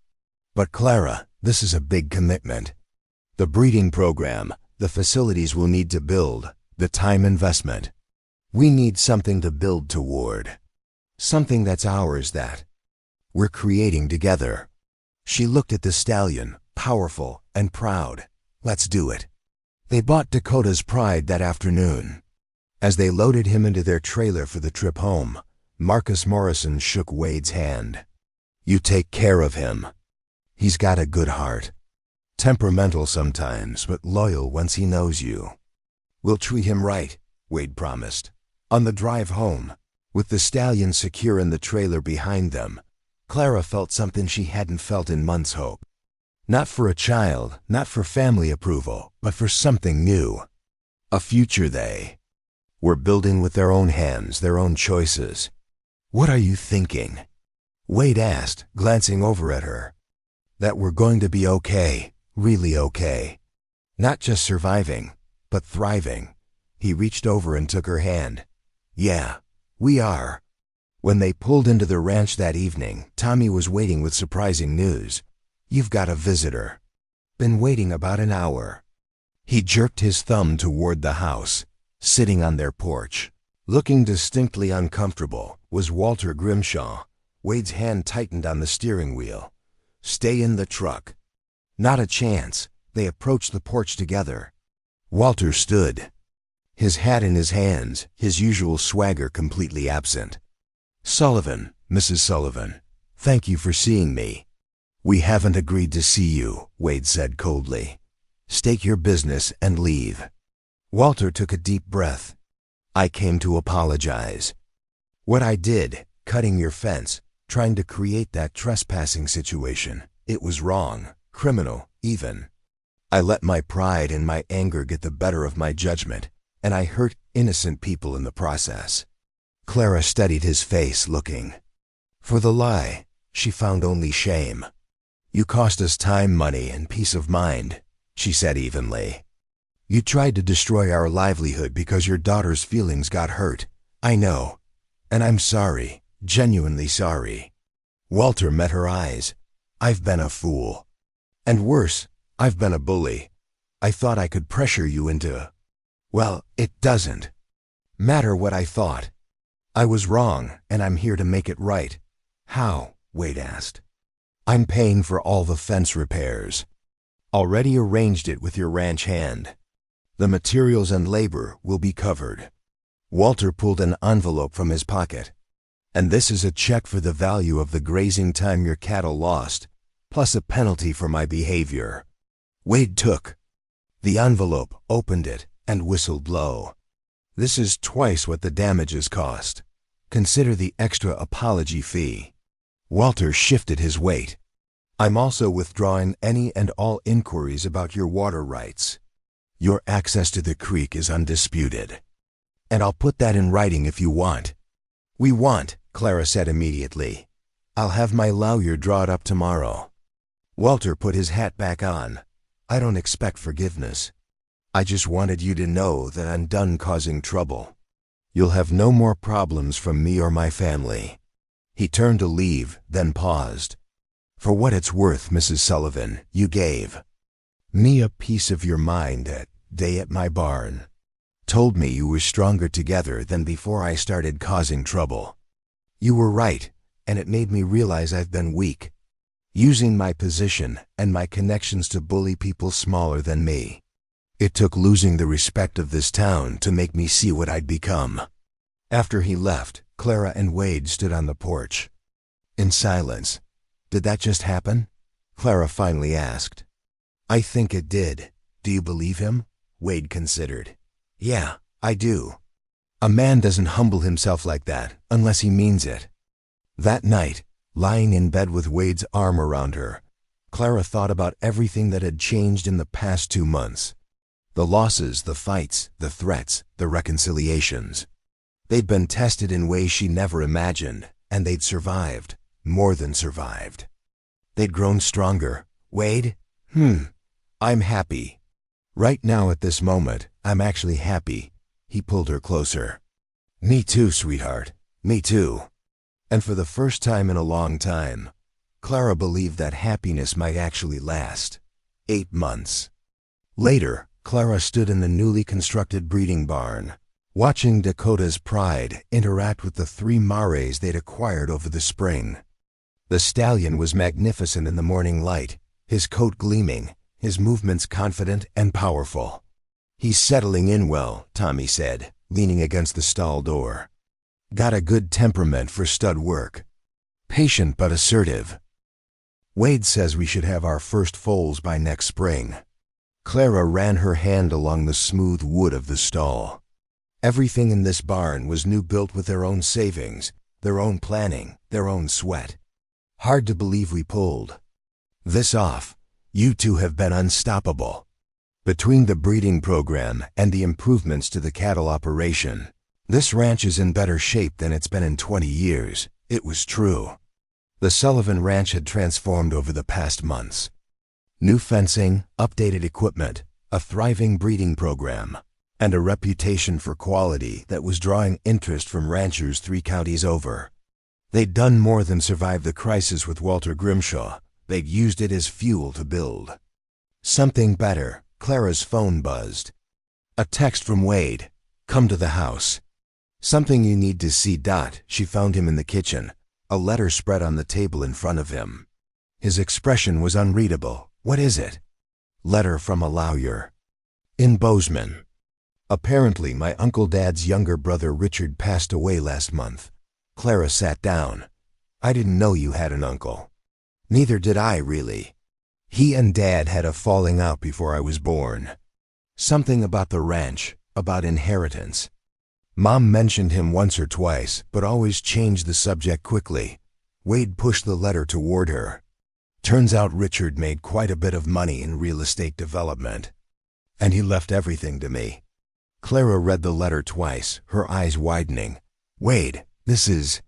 But Clara, this is a big commitment. The breeding program, the facilities we'll need to build, the time investment. We need something to build toward. Something that's ours, that we're creating together. She looked at the stallion, powerful and proud. Let's do it. They bought Dakota's Pride that afternoon. As they loaded him into their trailer for the trip home, Marcus Morrison shook Wade's hand. You take care of him. He's got a good heart. Temperamental sometimes, but loyal once he knows you. We'll treat him right, Wade promised. On the drive home, with the stallion secure in the trailer behind them, Clara felt something she hadn't felt in months. Hope. Not for a child, not for family approval, but for something new. A future they were building with their own hands, their own choices. What are you thinking? Wade asked, glancing over at her. That we're going to be okay, really okay. Not just surviving, but thriving. He reached over and took her hand. Yeah, we are. When they pulled into the ranch that evening, Tommy was waiting with surprising news. You've got a visitor. Been waiting about an hour. He jerked his thumb toward the house. Sitting on their porch, looking distinctly uncomfortable, was Walter Grimshaw. Wade's hand tightened on the steering wheel. Stay in the truck. Not a chance. They approached the porch together. Walter stood, his hat in his hands, his usual swagger completely absent. Sullivan, Mrs. Sullivan, thank you for seeing me. We haven't agreed to see you, Wade said coldly. State your business and leave. Walter took a deep breath. I came to apologize. What I did, cutting your fence, trying to create that trespassing situation, it was wrong, criminal, even. I let my pride and my anger get the better of my judgment, and I hurt innocent people in the process. Clara studied his face, looking. For the lie, she found only shame. You cost us time, money, and peace of mind, she said evenly. You tried to destroy our livelihood because your daughter's feelings got hurt. I know. And I'm sorry, genuinely sorry. Walter met her eyes. I've been a fool. And worse, I've been a bully. I thought I could pressure you into... Well, it doesn't matter what I thought. I was wrong, and I'm here to make it right. How? Wade asked. I'm paying for all the fence repairs. Already arranged it with your ranch hand. The materials and labor will be covered. Walter pulled an envelope from his pocket. And this is a check for the value of the grazing time your cattle lost, plus a penalty for my behavior. Wade took the envelope, opened it, and whistled low. This is twice what the damages cost. Consider the extra apology fee. Walter shifted his weight. I'm also withdrawing any and all inquiries about your water rights. Your access to the creek is undisputed. And I'll put that in writing if you want. We want, Clara said immediately. I'll have my lawyer draw it up tomorrow. Walter put his hat back on. I don't expect forgiveness. I just wanted you to know that I'm done causing trouble. You'll have no more problems from me or my family. He turned to leave, then paused. For what it's worth, Mrs. Sullivan, you gave me a piece of your mind that day at my barn. Told me you were stronger together than before I started causing trouble. You were right, and it made me realize I've been weak, using my position and my connections to bully people smaller than me. It took losing the respect of this town to make me see what I'd become. After he left, Clara and Wade stood on the porch. In silence. Did that just happen? Clara finally asked. I think it did. Do you believe him? Wade considered. Yeah, I do. A man doesn't humble himself like that unless he means it. That night, lying in bed with Wade's arm around her, Clara thought about everything that had changed in the past 2 months. The losses, the fights, the threats, the reconciliations. They'd been tested in ways she never imagined, and they'd survived, more than survived. They'd grown stronger. Wade? I'm happy. Right now at this moment, I'm actually happy. He pulled her closer. Me too, sweetheart. Me too. And for the first time in a long time, Clara believed that happiness might actually last. 8 months. Later, Clara stood in the newly constructed breeding barn, watching Dakota's Pride interact with the 3 mares they'd acquired over the spring. The stallion was magnificent in the morning light, his coat gleaming, his movements confident and powerful. He's settling in well, Tommy said, leaning against the stall door. Got a good temperament for stud work. Patient but assertive. Wade says we should have our first foals by next spring. Clara ran her hand along the smooth wood of the stall. Everything in this barn was new, built with their own savings, their own planning, their own sweat. Hard to believe we pulled this off. You two have been unstoppable. Between the breeding program and the improvements to the cattle operation, this ranch is in better shape than it's been in 20 years. It was true. The Sullivan Ranch had transformed over the past months. New fencing, updated equipment, a thriving breeding program, and a reputation for quality that was drawing interest from ranchers 3 counties over. They'd done more than survive the crisis with Walter Grimshaw. They'd used it as fuel to build something better. Clara's phone buzzed. A text from Wade. "Come to the house. Something you need to see." She found him in the kitchen, a letter spread on the table in front of him. His expression was unreadable. "What is it?" "Letter from a lawyer in Bozeman. Apparently my Uncle Dad's younger brother Richard passed away last month." Clara sat down. "I didn't know you had an uncle." "Neither did I, really. He and Dad had a falling out before I was born. Something about the ranch, about inheritance. Mom mentioned him once or twice, but always changed the subject quickly." Wade pushed the letter toward her. "Turns out Richard made quite a bit of money in real estate development, and he left everything to me." Clara read the letter twice, her eyes widening. "Wade, this is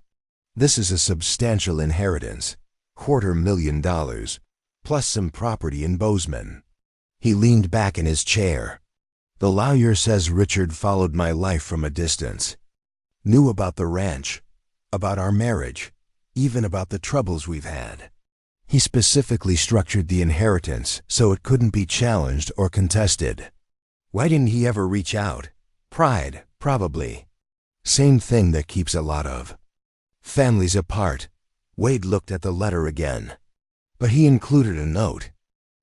a substantial inheritance. $250,000, plus some property in Bozeman." He leaned back in his chair. "The lawyer says Richard followed my life from a distance. Knew about the ranch, about our marriage, even about the troubles we've had. He specifically structured the inheritance so it couldn't be challenged or contested. Why didn't he ever reach out? Pride, probably. Same thing that keeps a lot of families apart." Wade looked at the letter again. "But he included a note.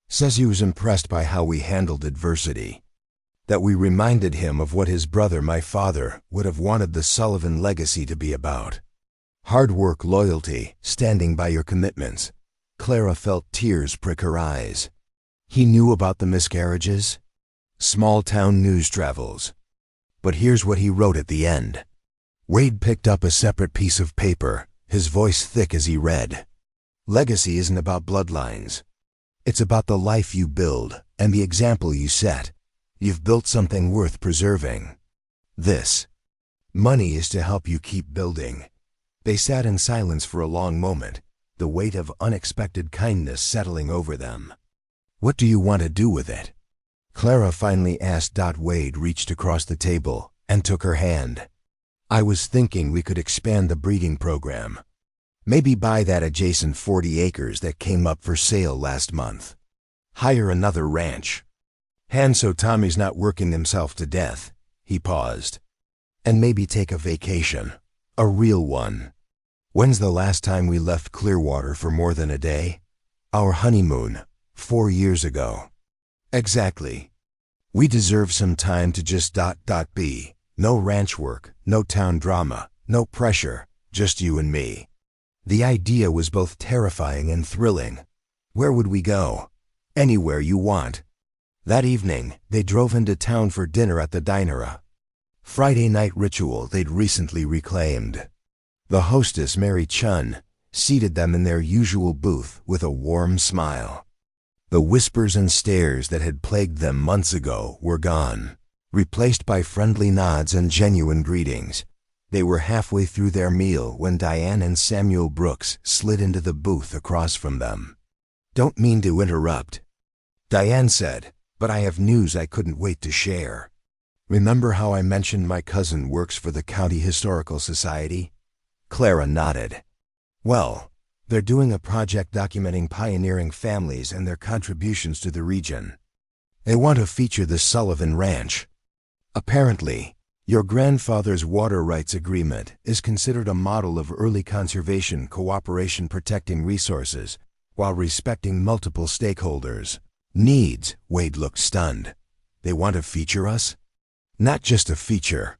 Says he was impressed by how we handled adversity. That we reminded him of what his brother, my father, would have wanted the Sullivan legacy to be about. Hard work, loyalty, standing by your commitments." Clara felt tears prick her eyes. "He knew about the miscarriages? Small-town news travels. But here's what he wrote at the end." Wade picked up a separate piece of paper, his voice thick as he read. "Legacy isn't about bloodlines. It's about the life you build and the example you set. You've built something worth preserving. This money is to help you keep building." They sat in silence for a long moment, the weight of unexpected kindness settling over them. "What do you want to do with it?" Clara finally asked. Wade reached across the table and took her hand. "I was thinking we could expand the breeding program. Maybe buy that adjacent 40 acres that came up for sale last month. Hire another ranch. Hand so Tommy's not working himself to death." He paused. "And maybe take a vacation. A real one. When's the last time we left Clearwater for more than a day?" "Our honeymoon, 4 years ago." "Exactly. We deserve some time to just be. No ranch work, no town drama, no pressure, just you and me." The idea was both terrifying and thrilling. "Where would we go?" "Anywhere you want." That evening, they drove into town for dinner at the diner. Friday night ritual they'd recently reclaimed. The hostess, Mary Chun, seated them in their usual booth with a warm smile. The whispers and stares that had plagued them months ago were gone, replaced by friendly nods and genuine greetings. They were halfway through their meal when Diane and Samuel Brooks slid into the booth across from them. "Don't mean to interrupt," Diane said, "but I have news I couldn't wait to share. Remember how I mentioned my cousin works for the County Historical Society?" Clara nodded. "Well, they're doing a project documenting pioneering families and their contributions to the region. They want to feature the Sullivan Ranch. Apparently, your grandfather's water rights agreement is considered a model of early conservation cooperation protecting resources while respecting multiple stakeholders' needs." Wade looked stunned. "They want to feature us?" "Not just a feature.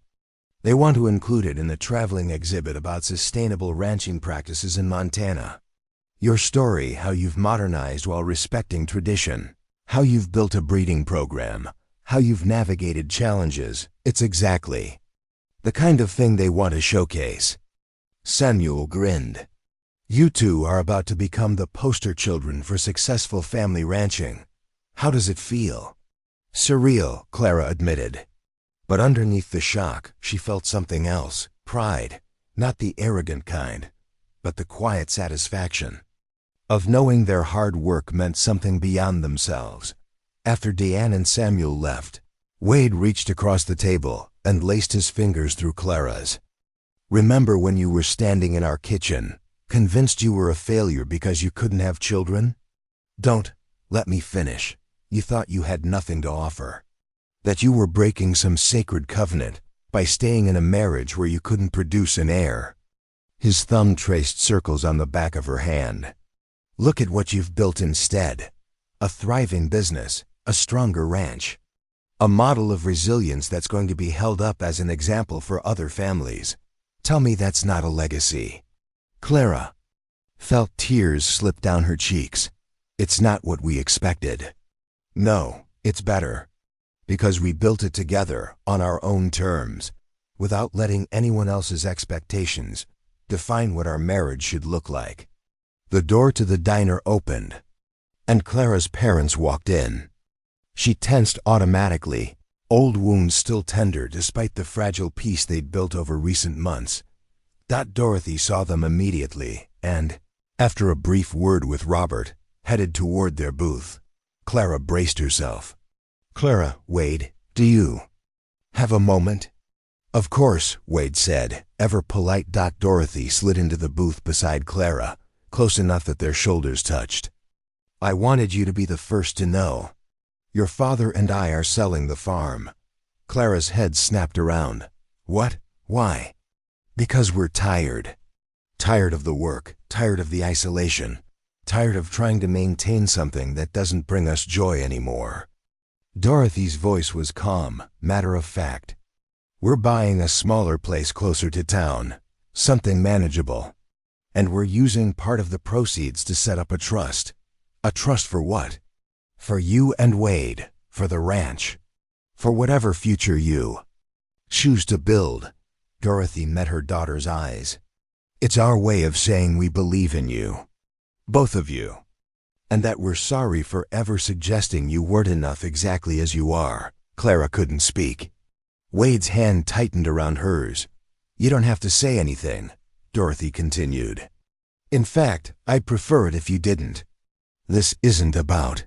They want to include it in the traveling exhibit about sustainable ranching practices in Montana. Your story, how you've modernized while respecting tradition, how you've built a breeding program, how you've navigated challenges, it's exactly the kind of thing they want to showcase." Samuel grinned. "You two are about to become the poster children for successful family ranching. How does it feel?" "Surreal," Clara admitted. But underneath the shock, she felt something else, pride, not the arrogant kind, but the quiet satisfaction of knowing their hard work meant something beyond themselves. After Deanne and Samuel left, Wade reached across the table and laced his fingers through Clara's. "Remember when you were standing in our kitchen, convinced you were a failure because you couldn't have children? Don't let me finish. You thought you had nothing to offer. That you were breaking some sacred covenant by staying in a marriage where you couldn't produce an heir." His thumb traced circles on the back of her hand. "Look at what you've built instead. A thriving business, a stronger ranch. A model of resilience that's going to be held up as an example for other families. Tell me that's not a legacy." Clara felt tears slip down her cheeks. "It's not what we expected." "No, it's better. Because we built it together on our own terms, without letting anyone else's expectations define what our marriage should look like." The door to the diner opened, and Clara's parents walked in. She tensed automatically, old wounds still tender despite the fragile peace they'd built over recent months. Dorothy saw them immediately and, after a brief word with Robert, headed toward their booth. Clara braced herself. "Clara, Wade, do you have a moment?" "Of course," Wade said, ever polite. Dorothy slid into the booth beside Clara, close enough that their shoulders touched. "I wanted you to be the first to know. Your father and I are selling the farm." Clara's head snapped around. "What? Why?" "Because we're tired. Tired of the work, tired of the isolation, tired of trying to maintain something that doesn't bring us joy anymore." Dorothy's voice was calm, matter of fact. "We're buying a smaller place closer to town, something manageable. And we're using part of the proceeds to set up a trust." "A trust for what?" "For you and Wade, for the ranch, for whatever future you choose to build." Dorothy met her daughter's eyes. "It's our way of saying we believe in you, both of you, and that we're sorry for ever suggesting you weren't enough exactly as you are." Clara couldn't speak. Wade's hand tightened around hers. "You don't have to say anything," Dorothy continued. "In fact, I'd prefer it if you didn't. This isn't about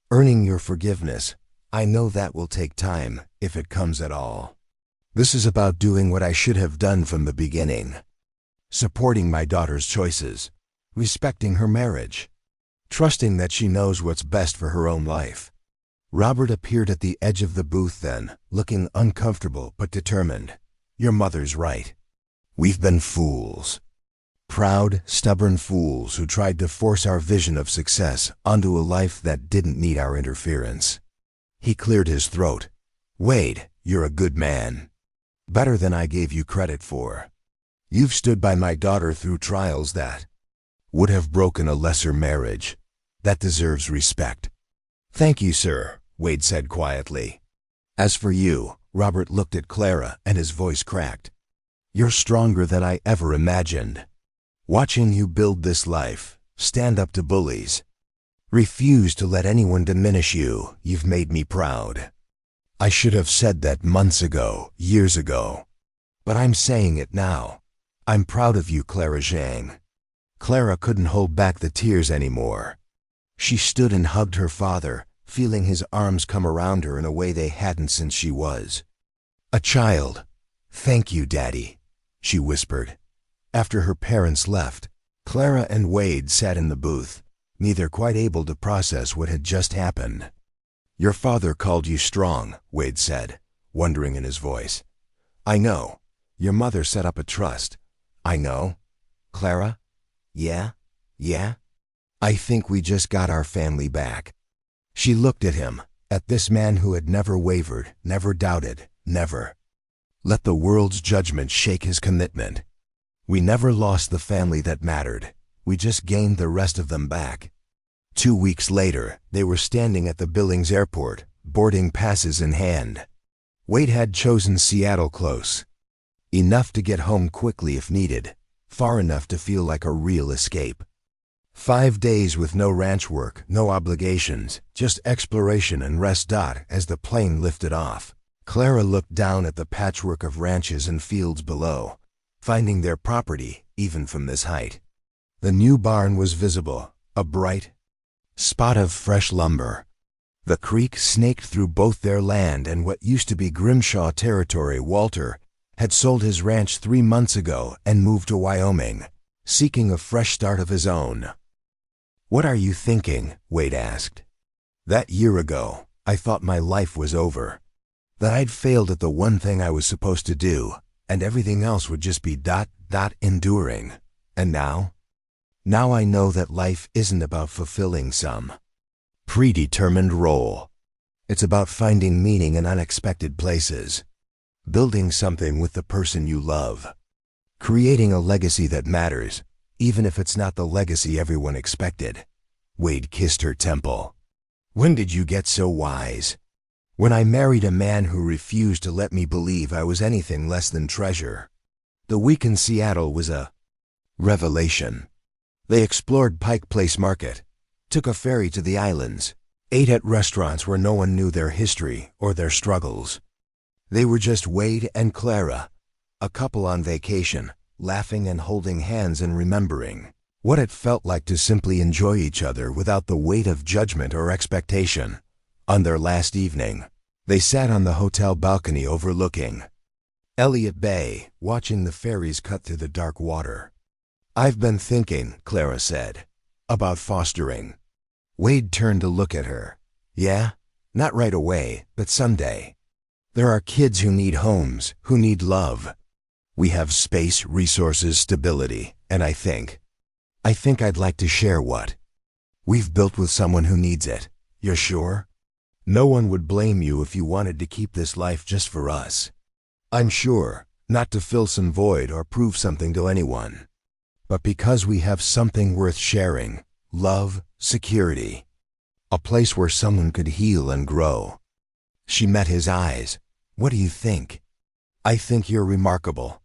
earning your forgiveness. I know that will take time, if it comes at all. This is about doing what I should have done from the beginning. Supporting my daughter's choices, respecting her marriage, trusting that she knows what's best for her own life." Robert appeared at the edge of the booth then, looking uncomfortable but determined. "Your mother's right. We've been fools. Proud, stubborn fools who tried to force our vision of success onto a life that didn't need our interference." He cleared his throat. "Wade, you're a good man. Better than I gave you credit for. You've stood by my daughter through trials that would have broken a lesser marriage. That deserves respect." "Thank you, sir," Wade said quietly. "As for you," Robert looked at Clara and his voice cracked. "You're stronger than I ever imagined. Watching you build this life, stand up to bullies, refuse to let anyone diminish you, you've made me proud. I should have said that months ago, years ago. But I'm saying it now. I'm proud of you, Clara Zhang." Clara couldn't hold back the tears anymore. She stood and hugged her father, feeling his arms come around her in a way they hadn't since she was a child. "Thank you, Daddy," she whispered. After her parents left, Clara and Wade sat in the booth, neither quite able to process what had just happened. "Your father called you strong," Wade said, wondering in his voice. "I know. Your mother set up a trust." "I know." "Clara? Yeah? I think we just got our family back." She looked at him, at this man who had never wavered, never doubted, never let the world's judgment shake his commitment. "We never lost the family that mattered. We just gained the rest of them back." 2 weeks later, they were standing at the Billings airport, boarding passes in hand. Wade had chosen Seattle close enough to get home quickly if needed, far enough to feel like a real escape. 5 days with no ranch work, no obligations, just exploration and rest. As the plane lifted off, Clara looked down at the patchwork of ranches and fields below, finding their property even from this height The new barn was visible, a bright spot of fresh lumber. The creek snaked through both their land and what used to be Grimshaw territory. Walter had sold his ranch 3 months ago and moved to Wyoming, seeking a fresh start of his own. "What are you thinking?" Wade asked. "That year ago, I thought my life was over, that I'd failed at the one thing I was supposed to do, and everything else would just be enduring. And now? Now I know that life isn't about fulfilling some predetermined role. It's about finding meaning in unexpected places, building something with the person you love, creating a legacy that matters, even if it's not the legacy everyone expected." Wade kissed her temple. "When did you get so wise?" "When I married a man who refused to let me believe I was anything less than treasure. The week in Seattle was a revelation. They explored Pike Place Market, took a ferry to the islands, ate at restaurants where no one knew their history or their struggles. They were just Wade and Clara, a couple on vacation, laughing and holding hands and remembering what it felt like to simply enjoy each other without the weight of judgment or expectation. On their last evening, they sat on the hotel balcony overlooking Elliott Bay, watching the ferries cut through the dark water. "I've been thinking," Clara said, "about fostering." Wade turned to look at her. "Yeah? Not right away, but someday. There are kids who need homes, who need love. We have space, resources, stability, and I think I'd like to share what we've built with someone who needs it. You're sure? No one would blame you if you wanted to keep this life just for us. I'm sure, not to fill some void or prove something to anyone, but because we have something worth sharing, love, security, a place where someone could heal and grow." She met his eyes. "What do you think?" "I think you're remarkable.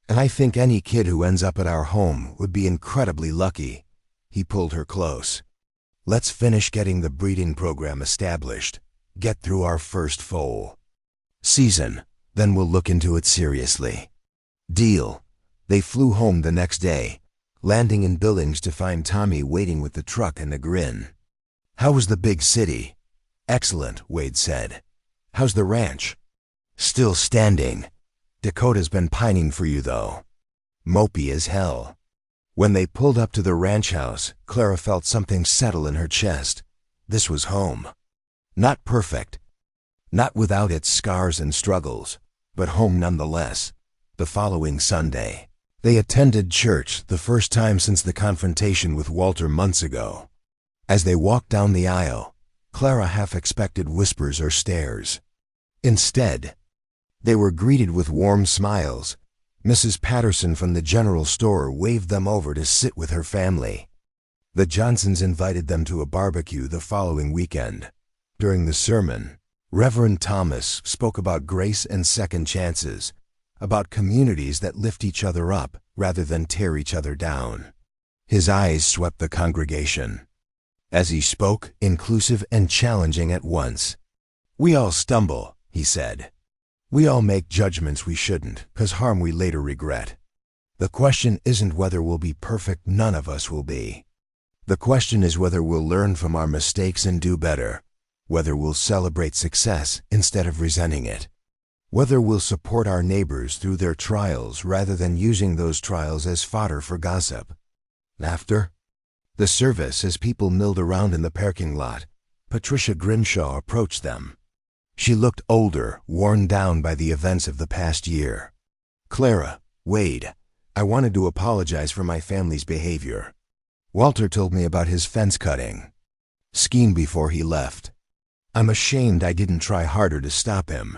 And I think any kid who ends up at our home would be incredibly lucky." He pulled her close. "Let's finish getting the breeding program established, get through our first foal season, then we'll look into it seriously." "Deal." They flew home the next day, landing in Billings to find Tommy waiting with the truck and a grin. "How was the big city?" "Excellent," Wade said. "How's the ranch?" "Still standing. Dakota's been pining for you, though. Mopey as hell." When they pulled up to the ranch house, Clara felt something settle in her chest. This was home. Not perfect, not without its scars and struggles, but home nonetheless. The following Sunday, they attended church, the first time since the confrontation with Walter months ago. As they walked down the aisle, Clara half expected whispers or stares. Instead, they were greeted with warm smiles. Mrs. Patterson from the general store waved them over to sit with her family. The Johnsons invited them to a barbecue the following weekend. During the sermon, Reverend Thomas spoke about grace and second chances, about communities that lift each other up rather than tear each other down. His eyes swept the congregation. As he spoke, inclusive and challenging at once. "We all stumble," he said. "We all make judgments we shouldn't, 'cause harm we later regret. The question isn't whether we'll be perfect, none of us will be. The question is whether we'll learn from our mistakes and do better, whether we'll celebrate success instead of resenting it, whether we'll support our neighbors through their trials rather than using those trials as fodder for gossip." After the service, as people milled around in the parking lot, Patricia Grimshaw approached them. She looked older, worn down by the events of the past year. "Clara, Wade, I wanted to apologize for my family's behavior. Walter told me about his fence cutting scheme before he left. I'm ashamed I didn't try harder to stop him."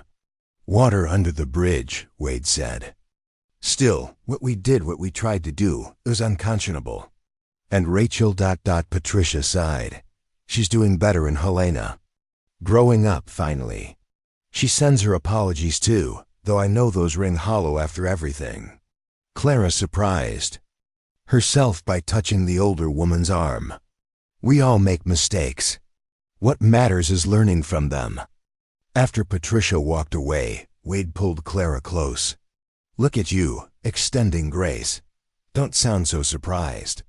"Water under the bridge," Wade said. "Still, what we tried to do, was unconscionable." And Rachel... Patricia sighed. "She's doing better in Helena. Growing up, finally. She sends her apologies too, though I know those ring hollow after everything." Clara surprised herself by touching the older woman's arm. "We all make mistakes. What matters is learning from them." After Patricia walked away, Wade pulled Clara close. "Look at you, extending grace. Don't sound so surprised."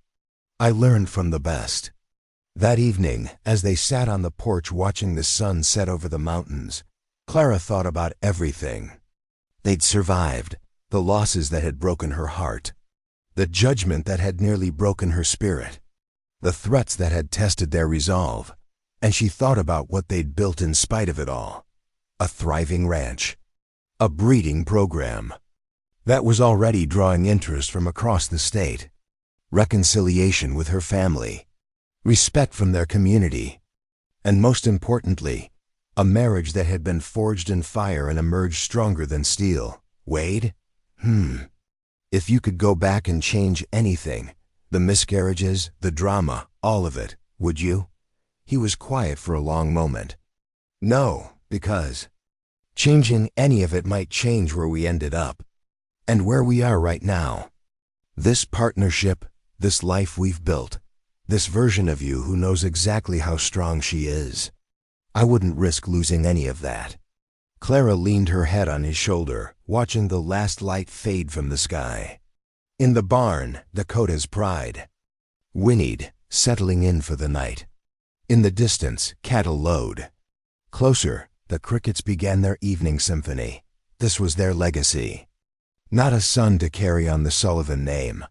I learned from the best. That evening, as they sat on the porch watching the sun set over the mountains, Clara thought about everything. They'd survived, the losses that had broken her heart, the judgment that had nearly broken her spirit, the threats that had tested their resolve, and she thought about what they'd built in spite of it all. A thriving ranch. A breeding program that was already drawing interest from across the state. Reconciliation with her family. Respect from their community. And most importantly, a marriage that had been forged in fire and emerged stronger than steel. Wade? If you could go back and change anything, the miscarriages, the drama, all of it, would you? He was quiet for a long moment. No, because changing any of it might change where we ended up, and where we are right now. This partnership, this life we've built, this version of you who knows exactly how strong she is. I wouldn't risk losing any of that. Clara leaned her head on his shoulder, watching the last light fade from the sky. In the barn, Dakota's pride whinnied, settling in for the night. In the distance, cattle lowed. Closer, the crickets began their evening symphony. This was their legacy. Not a son to carry on the Sullivan name,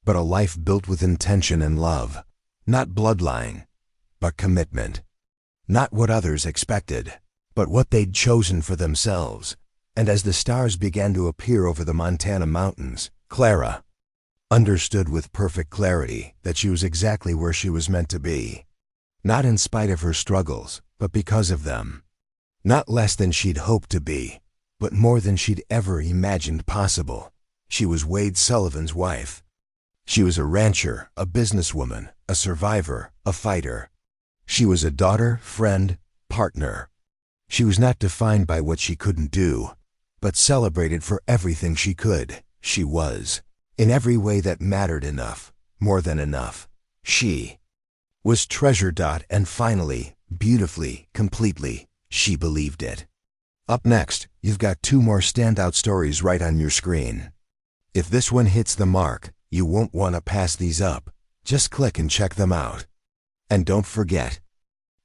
but a life built with intention and love. Not bloodline, but commitment. Not what others expected, but what they'd chosen for themselves. And as the stars began to appear over the Montana mountains, Clara understood with perfect clarity that she was exactly where she was meant to be. Not in spite of her struggles, but because of them. Not less than she'd hoped to be, but more than she'd ever imagined possible. She was Wade Sullivan's wife. She was a rancher, a businesswoman, a survivor, a fighter. She was a daughter, friend, partner. She was not defined by what she couldn't do, but celebrated for everything she could. She was, in every way that mattered enough, more than enough. She was treasure. And finally, beautifully, completely, she believed it. Up next, you've got 2 more standout stories right on your screen. If this one hits the mark, you won't want to pass these up. Just click and check them out. And don't forget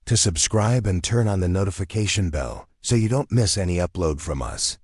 to subscribe and turn on the notification bell so you don't miss any upload from us.